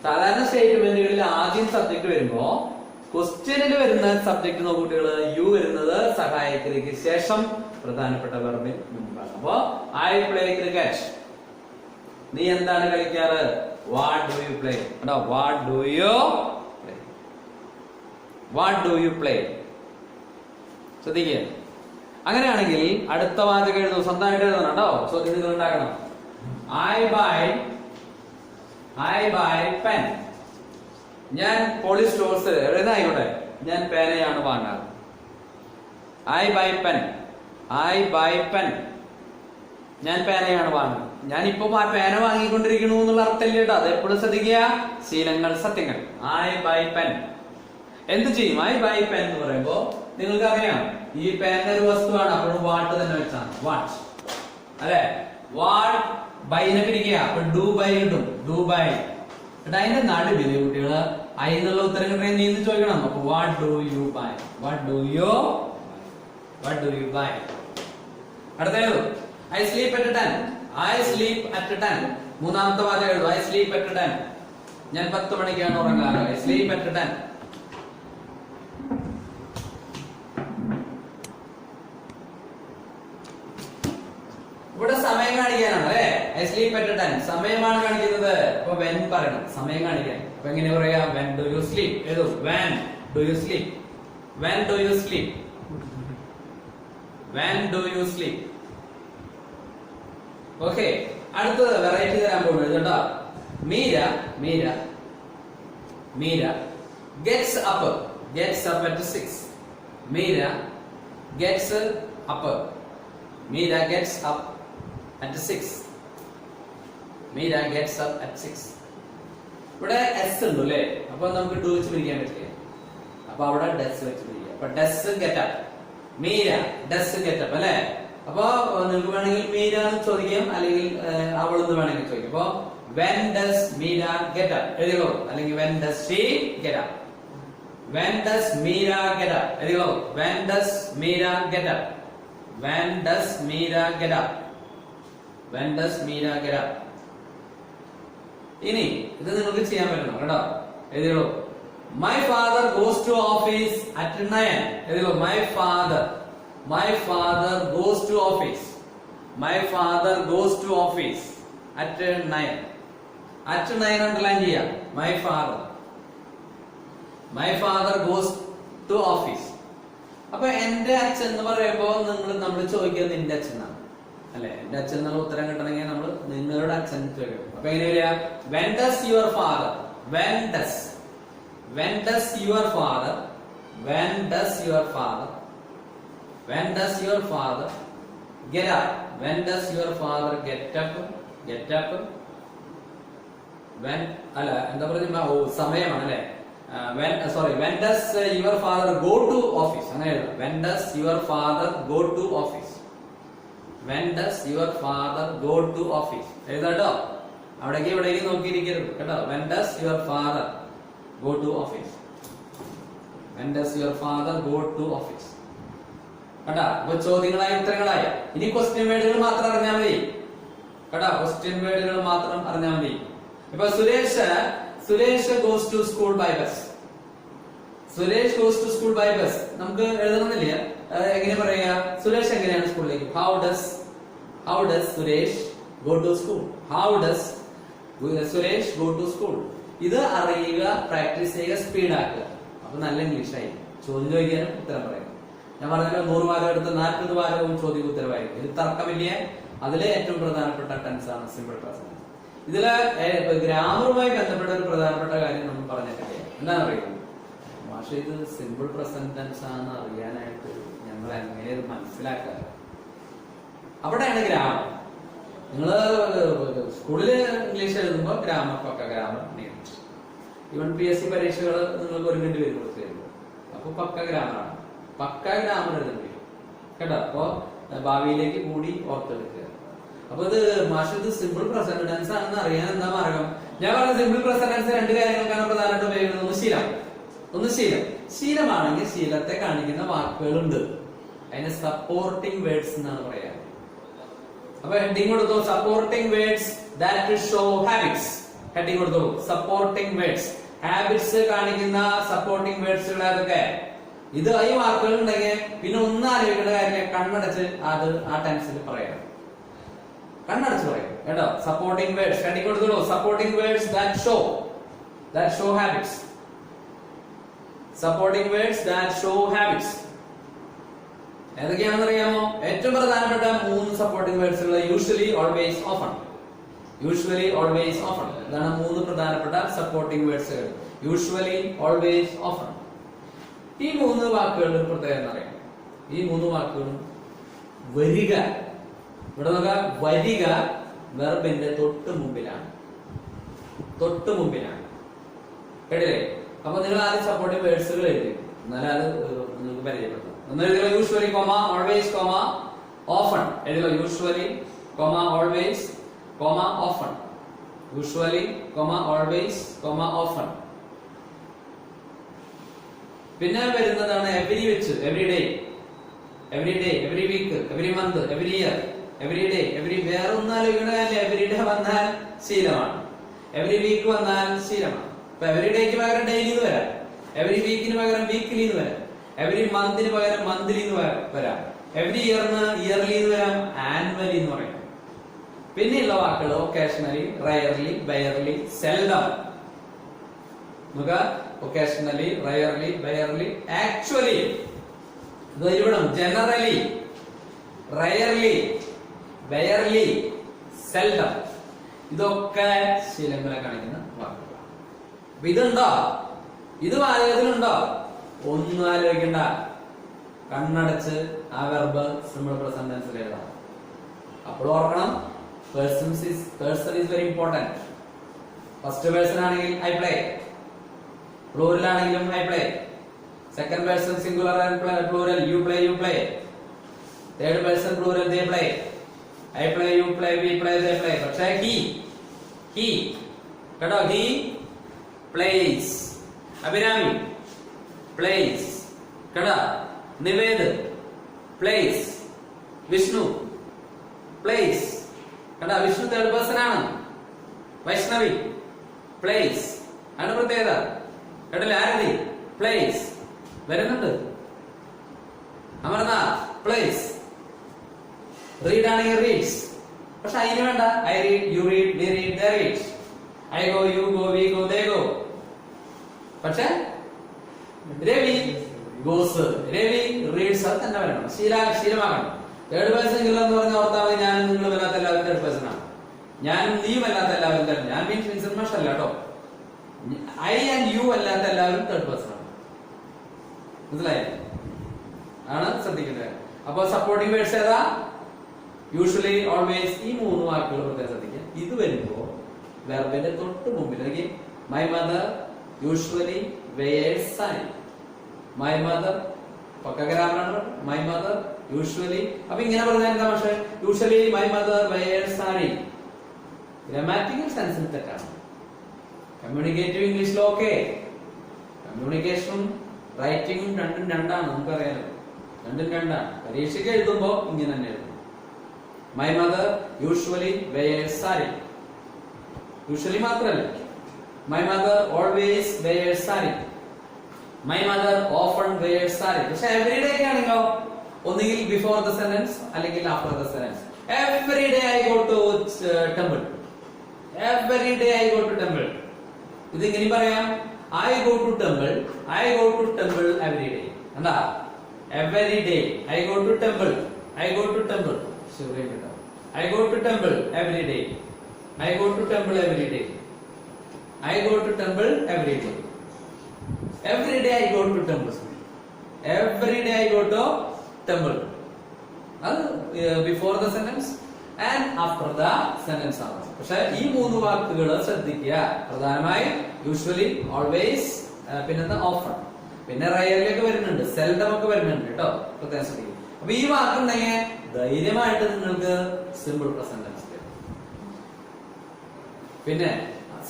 സാധാരണ സ്റ്റേറ്റ്മെന്റുകളിൽ ആദ്യം സബ്ജക്ട് വരുമ്പോ ക്വസ്റ്റ്യനിൽ വരുന്ന സബ്ജക്ട് നോക്കുകുട്ടികള് യു വരുന്നത് സഹായക്രിയക്ക് ശേഷം പ്രധാനപ്പെട്ട വെർബിന് മുമ്പാണ്. അപ്പോ ഐ പ്ലേ ക്രിക്കറ്റ്. നീ എന്താണ് കളിക്കാറ്? What do you play. What do you play. ശ്രദ്ധിക്കുക. അങ്ങനെയാണെങ്കിൽ അടുത്ത വാചകം എഴുതും. സ്വന്തമായിട്ട് എഴുതണം കേട്ടോ. ചോദ്യം നിങ്ങൾ ഉണ്ടാക്കണം. I buy pen. ഞാൻ പോളി സ്റ്റോഴ്സ് എഴുതായിക്കോട്ടെ, ഞാൻ പേനയാണ് വാങ്ങാറ്. I buy pen. ഞാൻ പേനയാണ് വാങ്ങുന്നത്. ഞാനിപ്പോ ആ പേന വാങ്ങിക്കൊണ്ടിരിക്കണു എന്നുള്ള അർത്ഥമില്ല കേട്ടോ. അത് എപ്പോഴും ശ്രദ്ധിക്കുക. ശീലങ്ങൾ, സത്യങ്ങൾ. I buy pen. എന്ത് ചെയ്യും? ഐ ബൈ പെൻ എന്ന് പറയുമ്പോ നിങ്ങൾക്ക് അറിയാം ഈ പെൻ ഒരു വസ്തുവാണ്. അപ്പോഴും വാട്ട് തന്നെ വെച്ചാണ്. വാട്ട് അല്ലെ? വാട്ട് ബൈനെ പിരിക്കുക. അപ്പൊ ഡു ബൈ കിട്ടും. Do buy. അതിന്റെ നടുവില് കുട്ടികള് ഐ എന്നുള്ള ഉത്തരം കിട്ടണമെങ്കിൽ നീ എന്ന് ചോദിക്കണം. അപ്പൊ വാട്ട് ഡു യു ബൈ. അടുത്തത് ഐ സ്ലീപ് അറ്റ് 10. മൂന്നാമത്തെ വാചകം എഴുതും. I sleep at 10. ഞാൻ 10 മണിക്കാണ് ഉറങ്ങാറ്. I sleep at 10. ഇവിടെ സമയം കാണിക്കാനാണ് അല്ലെ? ഐ സ്ലീപ് അറ്റ് 10 സമയമാണ് കാണിക്കുന്നത്. അപ്പൊ വെൻ പറയണം, സമയം കാണിക്കാൻ. അപ്പൊ എങ്ങനെ പറയാ? വെൻ ഡു യു സ്ലീപ് എഴുതും. When do you sleep. Okay. അടുത്തത് വെറൈറ്റി തരാൻ പോകുന്നത് കേട്ടോ. Meera Meera gets up at 6. Meera gets up. Meera gets up at 6. Meera gets up at 6. ഇവിടെ എസ് ഉണ്ട് അല്ലേ? അപ്പൊ നമുക്ക് ഡു വെച്ച് പിടിക്കാൻ പറ്റില്ല. അപ്പൊ അവിടെ ഡസ് വെച്ച് പിടിക്കുക. അപ്പൊ does get up. Meera does get up അല്ലെ? അപ്പൊ നിങ്ങൾക്ക് വേണമെങ്കിൽ മീര എന്ന് ചോദിക്കാം, അല്ലെങ്കിൽ അവളെന്ന് വേണമെങ്കിൽ ചോദിക്കാം. അപ്പൊ when does Meera get up എഴുതിക്കോ, അല്ലെങ്കിൽ when does she get up. When does Meera get up എഴുതിക്കോ. When does Meera get up. When does Meera get up. When does Meera get up. ഇനി ഇത് നിങ്ങൾക്ക് ചെയ്യാൻ പറ്റണം കേട്ടോ. എഴുതിക്കോ. My father goes to office at 9. എഴുതിക്കോ. My father goes to office. My father goes to office at 9. At 9 underline ചെയ്യാം. My father goes to office. അപ്പൊ എന്റെ അച്ഛൻ എന്ന് പറയുമ്പോ നമ്മൾ ചോദിക്കുക നിന്റെ അച്ഛനാണ് അല്ലെ? എന്റെ അച്ഛൻ എന്നുള്ള ഉത്തരം കിട്ടണമെങ്കിൽ നമ്മൾ നിങ്ങളുടെ അച്ഛൻ ചോദിക്കണം. അപ്പൊ എങ്ങനെ വരിക? When does your father get up. When does your father get up. When അല്ല എന്താ പറയുക, സമയമാണ് അല്ലെ? When does your father go to office. അങ്ങനെ എഴുതാം. When does your father go to office. When does your father go to office. എഴുതാട്ടോ. അവിടേക്ക് ഇവിടേക്ക് നോക്കിയിരിക്കരുത് കേട്ടോ. When does your father go to office. When does your father go to office. കേട്ടാ. അപ്പൊ ചോദ്യങ്ങളായി ഉത്തരങ്ങളായി. ഇനി question വേർഡുകൾ മാത്രം അറിഞ്ഞാൽ മതി കേട്ടാ. ക്വസ്റ്റ്യൻ വേർഡുകൾ മാത്രം അറിഞ്ഞാൽ മതി. ഇപ്പൊ Suresh goes to school by bus. Suresh goes to school by bus. നമുക്ക് എഴുതണമെന്നില്ല. എങ്ങനെ പറയുക? സുരേഷ് എങ്ങനെയാണ് സ്കൂളിലേക്ക്? How does Suresh go to school. How does Suresh go to school. ഇത് അറിയുക, പ്രാക്ടീസ് ചെയ്യുക, സ്പീഡ് ആക്കുക. അപ്പൊ നല്ല ഇംഗ്ലീഷായി. ചോദ്യം ചോദിക്കാനും ഉത്തരം പറയാം. ഞാൻ പറഞ്ഞല്ലോ 100 വാരം എടുത്ത് 40 വാരവും ചോദ്യം ഉത്തരവായിരിക്കും. ഇത് തർക്കമില്ല. അതിലെ ഏറ്റവും പ്രധാനപ്പെട്ട ടെൻസ് ആണ് സിമ്പിൾ പ്രസന്റ്. ഇതില് ഗ്രാമറുമായി ബന്ധപ്പെട്ട ഒരു പ്രധാനപ്പെട്ട കാര്യം നമ്മൾ പറഞ്ഞിട്ടില്ല. എന്താണ് അറിയുന്നത്? പക്ഷെ ഇത് സിമ്പിൾ പ്രസന്റ് ടെൻസ് ആണെന്ന് അറിയാനായിട്ട് ഞങ്ങൾ എങ്ങനെ ഇത് മനസ്സിലാക്കുക? അവിടെയാണ് ഗ്രാമർ. നിങ്ങള് സ്കൂളില് ഇംഗ്ലീഷ് എഴുതുമ്പോൾ ഗ്രാമർ നിയന്ത്രിച്ചു. ഈവൻ PSC പരീക്ഷകൾ നിങ്ങൾക്ക് ഒരുങ്ങേണ്ടി വരും കുറച്ച് വരുമ്പോൾ. അപ്പൊ പക്ക ഗ്രാമർ എഴുതേണ്ടി വരും കേട്ടോ. അപ്പൊ ഭാവിയിലേക്ക് കൂടി ഓർത്തെടുക്കുക. അപ്പൊ ഇത് ഇത് സിമ്പിൾ പ്രസന്റ് ടെൻസ് ആണെന്ന് അറിയാൻ എന്താ മാർഗം? ഞാൻ പറഞ്ഞ സിമ്പിൾ പ്രസന്റ് ടെൻസ് 2 കാര്യങ്ങൾക്കാണ് പ്രധാനമായിട്ട് ഉപയോഗിക്കുന്നത്. ഒന്ന് ശീലമാണെങ്കിൽ ശീലത്തെ കാണിക്കുന്ന വാക്കുകളുണ്ട്. അതിന് സപ്പോർട്ടിംഗ് വേർഡ്സ് എന്നാണ് പറയാ. അപ്പൊ ഹെഡിങ് കൊടുത്തു supporting words that show habits. Heading കൊടുത്തു സപ്പോർട്ടിംഗ് വേർഡ്സ്. ഹാബിറ്റ്സ് കാണിക്കുന്ന സപ്പോർട്ടിംഗ് വേർഡ്സുകൾ ഏതൊക്കെ? ഇത് ഈ വാക്കുകൾ ഉണ്ടെങ്കിൽ പിന്നെ ഒന്നും ആലോചിക്കേണ്ട കാര്യമില്ല. കണ്ണടച്ച് അത് ആ ടെൻസിൽ പറയാം. കണ്ണടച്ച് പറയും കേട്ടോ. സപ്പോർട്ടിംഗ് വേർഡ്സ് ഹെഡിങ് കൊടുത്തോളൂ. Supporting words that show habits. Supporting words that show habits ഏതൊക്കെയാണെന്ന് അറിയാമോ? ഏറ്റവും പ്രധാനപ്പെട്ട 3 സപ്പോർട്ടിംഗ് വേർഡ്സുകൾ യൂഷ്വലി, ഓൾവേസ്, ഓഫൺ. ഇതാണ് 3 പ്രധാനപ്പെട്ട സപ്പോർട്ടിംഗ് വേർഡ്സുകൾ. Usually, always, often. ഈ 3 വാക്കുകളുടെ ഒരു പ്രത്യേകത അറിയാം. ഈ 3 വാക്കുകളും വരിക. ഇവിടെ നോക്കാം. വരിക വെർബിന്റെ തൊട്ട് മുമ്പിലാണ്. കേട്ടില്ലേ? അപ്പൊ നിങ്ങൾ ആദ്യം സപ്പോർട്ടിംഗ് വേർഡ്സുകൾ എഴുതി, എന്നാലും അത് നിങ്ങൾക്ക് പരിചയപ്പെടുത്താം. ഒന്ന് എഴുതുക. Usually, always, often. എഴുതുക. Usually, always, often. Usually, always, often. പിന്നെ വരുന്നതാണ് എവരി വെച്ച്. Every day, every week, every month, every year, every day, വേറെ ഒന്നും ആലോചിക്കണ. എവരി ഡേ വന്നാൽ ശീലമാണ്. എവരി വീക്ക് വന്നാൽ ശീലമാണ്. അപ്പൊ എവരി ഡേക്ക് പകരം ഡെയിലി എന്ന് വരാം. എവരി വീക്കിന് പകരം വീക്ക്ലി എന്ന് വരാം. എവരി മന്തിന് പകരം മന്ത്ലി എന്ന് വരാം. എവരി ഇയറിന് ഇയർലി എന്ന് വരാം. ആനുവലി എന്ന് പറയാം. പിന്നെയുള്ള വാക്കുകൾ ഒക്കേഷണലി, റയർലി, ബയർലി, സെൽഡം. നമുക്ക് occasionally, rarely, barely, actually, generally, rarely, barely, seldom. ഇതൊക്കെ ശീലങ്ങളെ കാണിക്കുന്ന വാക്കുകളാണ്. ഇതുണ്ടോ? ഇത് വാചകത്തിലുണ്ടോ? ഒന്നും ആലോചിക്കണ്ട, കണ്ണടച്ച് ആ വെർബ് സിമ്പിൾ പ്രസന്റ് ടെൻസിൽ എഴുതാം. അപ്പോൾ ഓർക്കണം, person is very important. First person ആണെങ്കിൽ ഐ പ്ലേ, പ്ലൂറൽ ആണെങ്കിലും I play, second person singular and plural you play, third person plural they play, I play, you play, we play, they play. പക്ഷേ he കേട്ടോ, he place, Abhirami place കേട്ടോ, Nived place, Vishnu place കേട്ടോ, Vishnu third person ആണ്. Vaishnavi place ആണ് പ്രത്യേകത കേട്ടില്ല. ആരതി place വരുന്നുണ്ട്. Amarnath place. Read ആണെങ്കിൽ റീഡ്സ്. പക്ഷെ അതിന് വേണ്ട I read, you read, they read, they read, I go, you go, we go, they go. പക്ഷെ രവി ഗോസ്, രവി റീഡ്സ്, അത് തന്നെ വരണം. ശീലമാകണം. തേർഡ് പേഴ്സൺ എന്ന് പറഞ്ഞ ഓർത്താൽ മതി. ഞാനും നിങ്ങളും വല്ലാത്ത എല്ലാവരും തേർഡ് പേഴ്സൺ ആണ്. ഞാനും നീയും അല്ലാത്ത എല്ലാവരും തേർഡ്. ഞാൻ മീൻസ് വിൻസെന്റ് മാഷ് അല്ല കേട്ടോ. ഐ ആൻഡ് യു അല്ലാത്ത എല്ലാവരും തേർഡ് പേഴ്സൺ ആണ്. മനസ്സിലായി? ആണ് ശ്രദ്ധിക്കേണ്ടത്. അപ്പൊ സപ്പോർട്ടിംഗ് വേർഡ്സ് ഏതാ? യൂഷ്വലി, ഓൾവേസ്, ഈ മൂന്ന് വാക്കുകൾ പ്രത്യേകം ശ്രദ്ധിക്കുക. ഇത് വരുമ്പോ വെർബിന്റെ തൊട്ട് മുമ്പിലേക്ക് my mother usually wears sari. My mother പക്ക ഗ്രാമറാണ്. My mother usually. അപ്പൊ ഇങ്ങനെ പറഞ്ഞാൽ എന്താ? പക്ഷേ usually my mother wears sari. Grammatical സെൻസിൽ തെറ്റാണ്. കമ്മ്യൂണിക്കേറ്റീവ് ഇംഗ്ലീഷിൽ ഓക്കെ. കമ്മ്യൂണിക്കേഷനും റൈറ്റിംഗും രണ്ടും രണ്ടാണ്, നമുക്കറിയാലോ. രണ്ടും രണ്ടാണ്. പരീക്ഷയ്ക്ക് എഴുതുമ്പോ ഇങ്ങനെ തന്നെ എഴുതും. My mother usually wears sari. Usually മാത്രല്ല, my mother always wears sari. My mother often wears sari. പക്ഷെ എവറി ഡേ ഒക്കെ ആണെങ്കിലോ ഒന്നുകിൽ ബിഫോർ ദ സെന്റൻസ് അല്ലെങ്കിൽ after the sentence. Every day I go to temple. Every day I go to temple. ഇത് ഇങ്ങനെ പറയാം, I go to temple, I go to temple every day. എന്താ? Every day I go to temple, I go to temple. I go to temple every day. I go to temple every day. I go to temple every day. Every day I go to temple. Every day I go to temple. Before the sentence and after the sentence ആണ്. പക്ഷെ ഈ മൂന്ന് വാക്കുകൾ ശ്രദ്ധിക്കുക. പ്രധാനമായി usually, always, പിന്നെ often, പിന്നെ റയറിലൊക്കെ വരുന്നുണ്ട്, സെൽഡം ഒക്കെ വരുന്നുണ്ട് കേട്ടോ. പ്രത്യേകം ശ്രദ്ധിക്കുക. അപ്പൊ ഈ വാക്കുണ്ടെങ്കിൽ ധൈര്യമായിട്ട് നിങ്ങൾക്ക് സിമ്പിൾ പ്രസന്റ് ടെൻസ്. പിന്നെ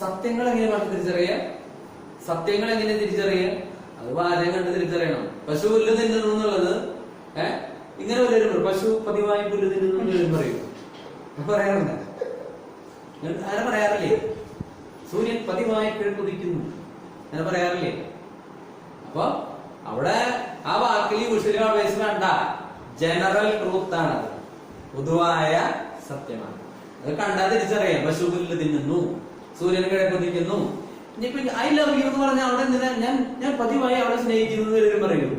സത്യങ്ങൾ എങ്ങനെ പാട്ട് തിരിച്ചറിയുക? സത്യങ്ങൾ എങ്ങനെ തിരിച്ചറിയുക? അത് വാചകം കണ്ട് തിരിച്ചറിയണം. പശു പുല്ല് തിന്നുന്നു എന്നുള്ളത് ഇങ്ങനെ വല്ലവരും പശു പതിവായി പുല്ല് തിന്നുന്നു പറയൂ, പറയാറുണ്ട്. അങ്ങനെ പറയാറില്ലേ? സൂര്യൻ പതിവായി കിഴക്കുതിക്കുന്നു, അങ്ങനെ പറയാറില്ലേ? അപ്പൊ അവിടെ ആ വാക്കിൽ യൂഷ്വലി ഓൾവേസ് വേണ്ട, ജനറൽ ട്രൂത്ത് ആണത്, പൊതുവായ സത്യമാണ്. അത് കണ്ടാൽ തിരിച്ചറിയാം. പശു പുല്ല് തിന്നുന്നു, സൂര്യൻ കിഴക്കുതിക്കുന്നു. ഇനിയിപ്പോ ഐ ലവ് യു എന്ന് പറഞ്ഞാൽ അവിടെ ഞാൻ പതിവായി അവളെ സ്നേഹിക്കുന്നു എന്ന് പറയൂ.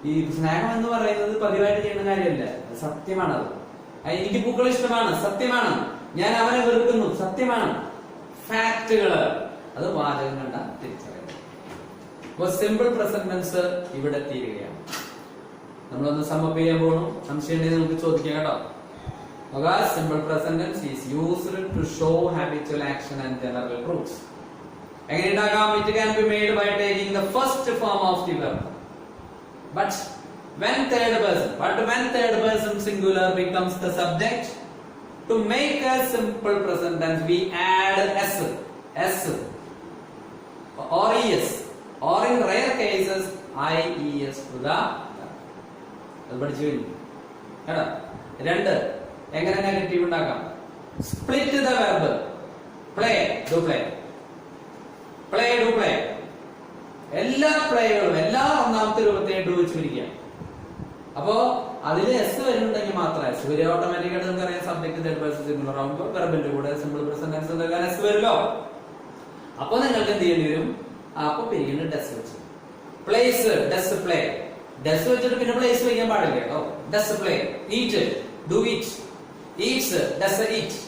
ഈ സ്നേഹം എന്ന് പറയുന്നത് പതിവായിട്ട് ചെയ്യുന്ന കാര്യമല്ല, അത് സത്യമാണത്. എനിക്ക് പൂക്കൾ ഇഷ്ടമാണ്, സത്യമാണ്. ഞാൻ അവനെ വെറുക്കുന്നു, സത്യമാണ്. ഫാക്റ്റുകള് അത് വാചകം കണ്ട തിരിച്ചറിയാം. അപ്പൊ സിമ്പിൾ പ്രസന്റ് ടെൻസ് ഇവിടെ തീരുകയാണ്. നമ്മളൊന്ന് സമ്മപ്പ് ചെയ്യാൻ പോകണം. സംശയം ഉണ്ടെങ്കിൽ നമുക്ക് ചോദിക്കാം കേട്ടോ. Simple present tense is used to show habitual action and general truths. എങ്ങനെ ഉണ്ടാക്കാം? It can be made by taking the first form of the verb. But when third person singular becomes the subject, to make a simple present tense we add s or es, or in rare cases ies to the verb. അത് പഠിച്ചു കഴിഞ്ഞു കേട്ടോ. രണ്ട്, എങ്ങനെ negative ഉണ്ടാക്കാം? Split the verb. Play, do play, play, do play. എല്ലാ പ്ലേകളും എല്ലാ ഒന്നാമത്തെ രൂപത്തെ ഡു വെച്ച് പിരിക്കുക. അപ്പോ അതില് എസ് വരുന്നുണ്ടെങ്കിൽ മാത്രമേ എസ് വരിക. ഓട്ടോമാറ്റിക്കായിട്ട് നമുക്കറിയാം സബ്ജക്ട് തേർഡ് പേഴ്സൺ സിംഗുലർ ആകുമ്പോൾ വെർബിന്റെ കൂടെ സിമ്പിൾ പ്രസന്റ് ടെൻസ് ഉണ്ടാക്കാൻ എസ് വരുമല്ലോ. അപ്പൊ നിങ്ങൾക്ക് എന്ത് ചെയ്യേണ്ടി വരും? അപ്പൊ പിരിക്കുന്ന ഡെസ് വെച്ച്. Plays, does play. ഡെസ് വെച്ചിട്ട് പിന്നെ പ്ലേസ് വയ്ക്കാൻ പാടില്ല കേട്ടോ. Does play. Eat, do eat. Eats, does eat.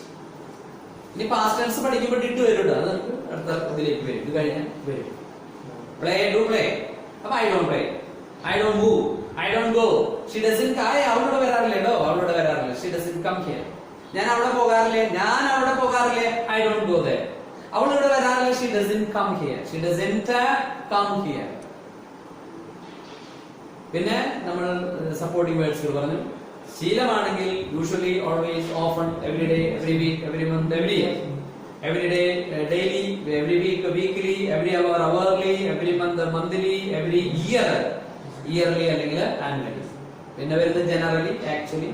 ഇനി പാസ്റ്റ് ടെൻസ് പഠിക്കുമ്പോൾ ഇട്ട് വരും. അത് നമുക്ക് അടുത്ത ഇതിലേക്ക് വരും. ഇത് കഴിഞ്ഞാൽ വരും. Play do play. അപ്പൊ I don't play, I don't move, I don't go. She doesn't അവളോട് വരാറില്ല കേട്ടോ, അവളോട് വരാറില്ല. She doesn't come here. ഞാൻ അവിടെ പോകാറില്ലേ, ഞാൻ അവിടെ പോകാറില്ലേ. I don't go there. അവളിവിടെ വരാറില്ല. She doesn't come here, she doesn't come here. പിന്നെ നമ്മൾ സപ്പോർട്ടിംഗ് വേർഡ്സുകൾ പറഞ്ഞു. ശീലമാണെങ്കിൽ usually, always, often, every day, every week, every month, every year. Every day daily, every week weekly, every hour hourly, every month monthly, every year yearly അല്ലെങ്കിൽ annually. പിന്നെ വരുന്നത് generally, actually,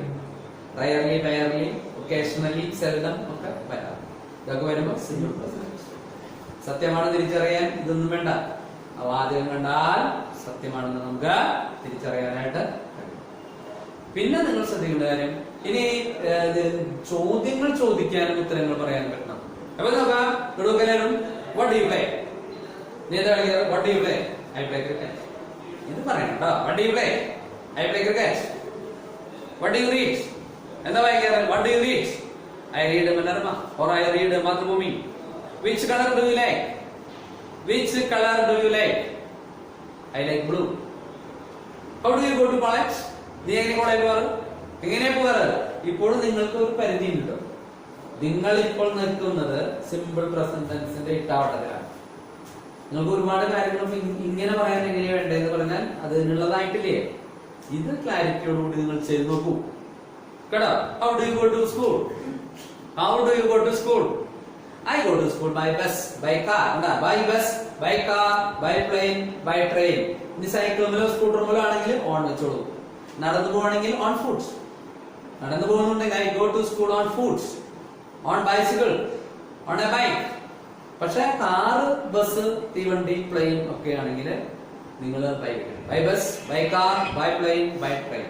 rarely, fairly, occasionally, seldom ഒക്കെ വരാം. ഇതൊക്കെ വരുമ്പോൾ simple present. സത്യമാണ് തിരിച്ചറിയാൻ ഇതൊന്നും വേണ്ട. വാചകം കണ്ടാൽ സത്യമാണെന്ന് നമുക്ക് തിരിച്ചറിയാനായിട്ട് കഴിയും. പിന്നെ നിങ്ങൾ ശ്രദ്ധിക്കേണ്ട കാര്യം, ഇനി ചോദ്യങ്ങൾ ചോദിക്കാനും ഉത്തരങ്ങൾ പറയാനും പറ്റണം. അപ്പൊ നോക്കാം, വാട്ട് ഡു യു പ്ലേ? നീ എന്താ കളിക്കുന്നത്? What do you play? I play cricket. ഇത് പറയണം കേട്ടോ. What do you play? I play cricket. What do you read? എന്താ വായിക്കാറ്? What do you read? I read Manorama or I read Mathrubhumi. Which color do you like? Which color do you like? I like blue. How do you go to college? നീ എങ്ങനെ കോളേജിൽ പോകാറ്? എങ്ങനെയാ പോകാറ്? ഇപ്പോഴും നിങ്ങൾക്ക് ഒരു പരിധി ഉണ്ട്. നിങ്ങൾ ഇപ്പോൾ നിൽക്കുന്നത് സിമ്പിൾ പ്രസന്റ് ടെൻസിന്റെ ഇട്ടാവട്ടത്തിലാണ്. നിങ്ങൾക്ക് ഒരുപാട് കാര്യങ്ങൾ ഇങ്ങനെ പറയാൻ എങ്ങനെയാ വേണ്ടതെന്ന് പറഞ്ഞാൽ അതിനുള്ളതായിട്ടില്ലേ. ഇത് ക്ലാരിറ്റിയോടുകൂടി നിങ്ങൾ ചെയ്ത് നോക്കൂ കേട്ടോ. How do you go to school? How do you go to school? I go to school by bus, by car. By bus, by car, by plane, by train. ഇനി സൈക്കിളിലോ സ്കൂട്ടറിലോ ആണെങ്കിൽ ഓൺ വെച്ചോളൂ. നടന്നു പോവാണെങ്കിൽ ഓൺ ഫുട്ട്. നടന്നു പോകുന്നുണ്ടെങ്കിൽ I go to school on foot, on bicycle, on a bike. പക്ഷെ car, bus, തീവണ്ടി, plane ഒക്കെ ആണെങ്കിൽ നിങ്ങൾ by bus, by car, by plane, by train.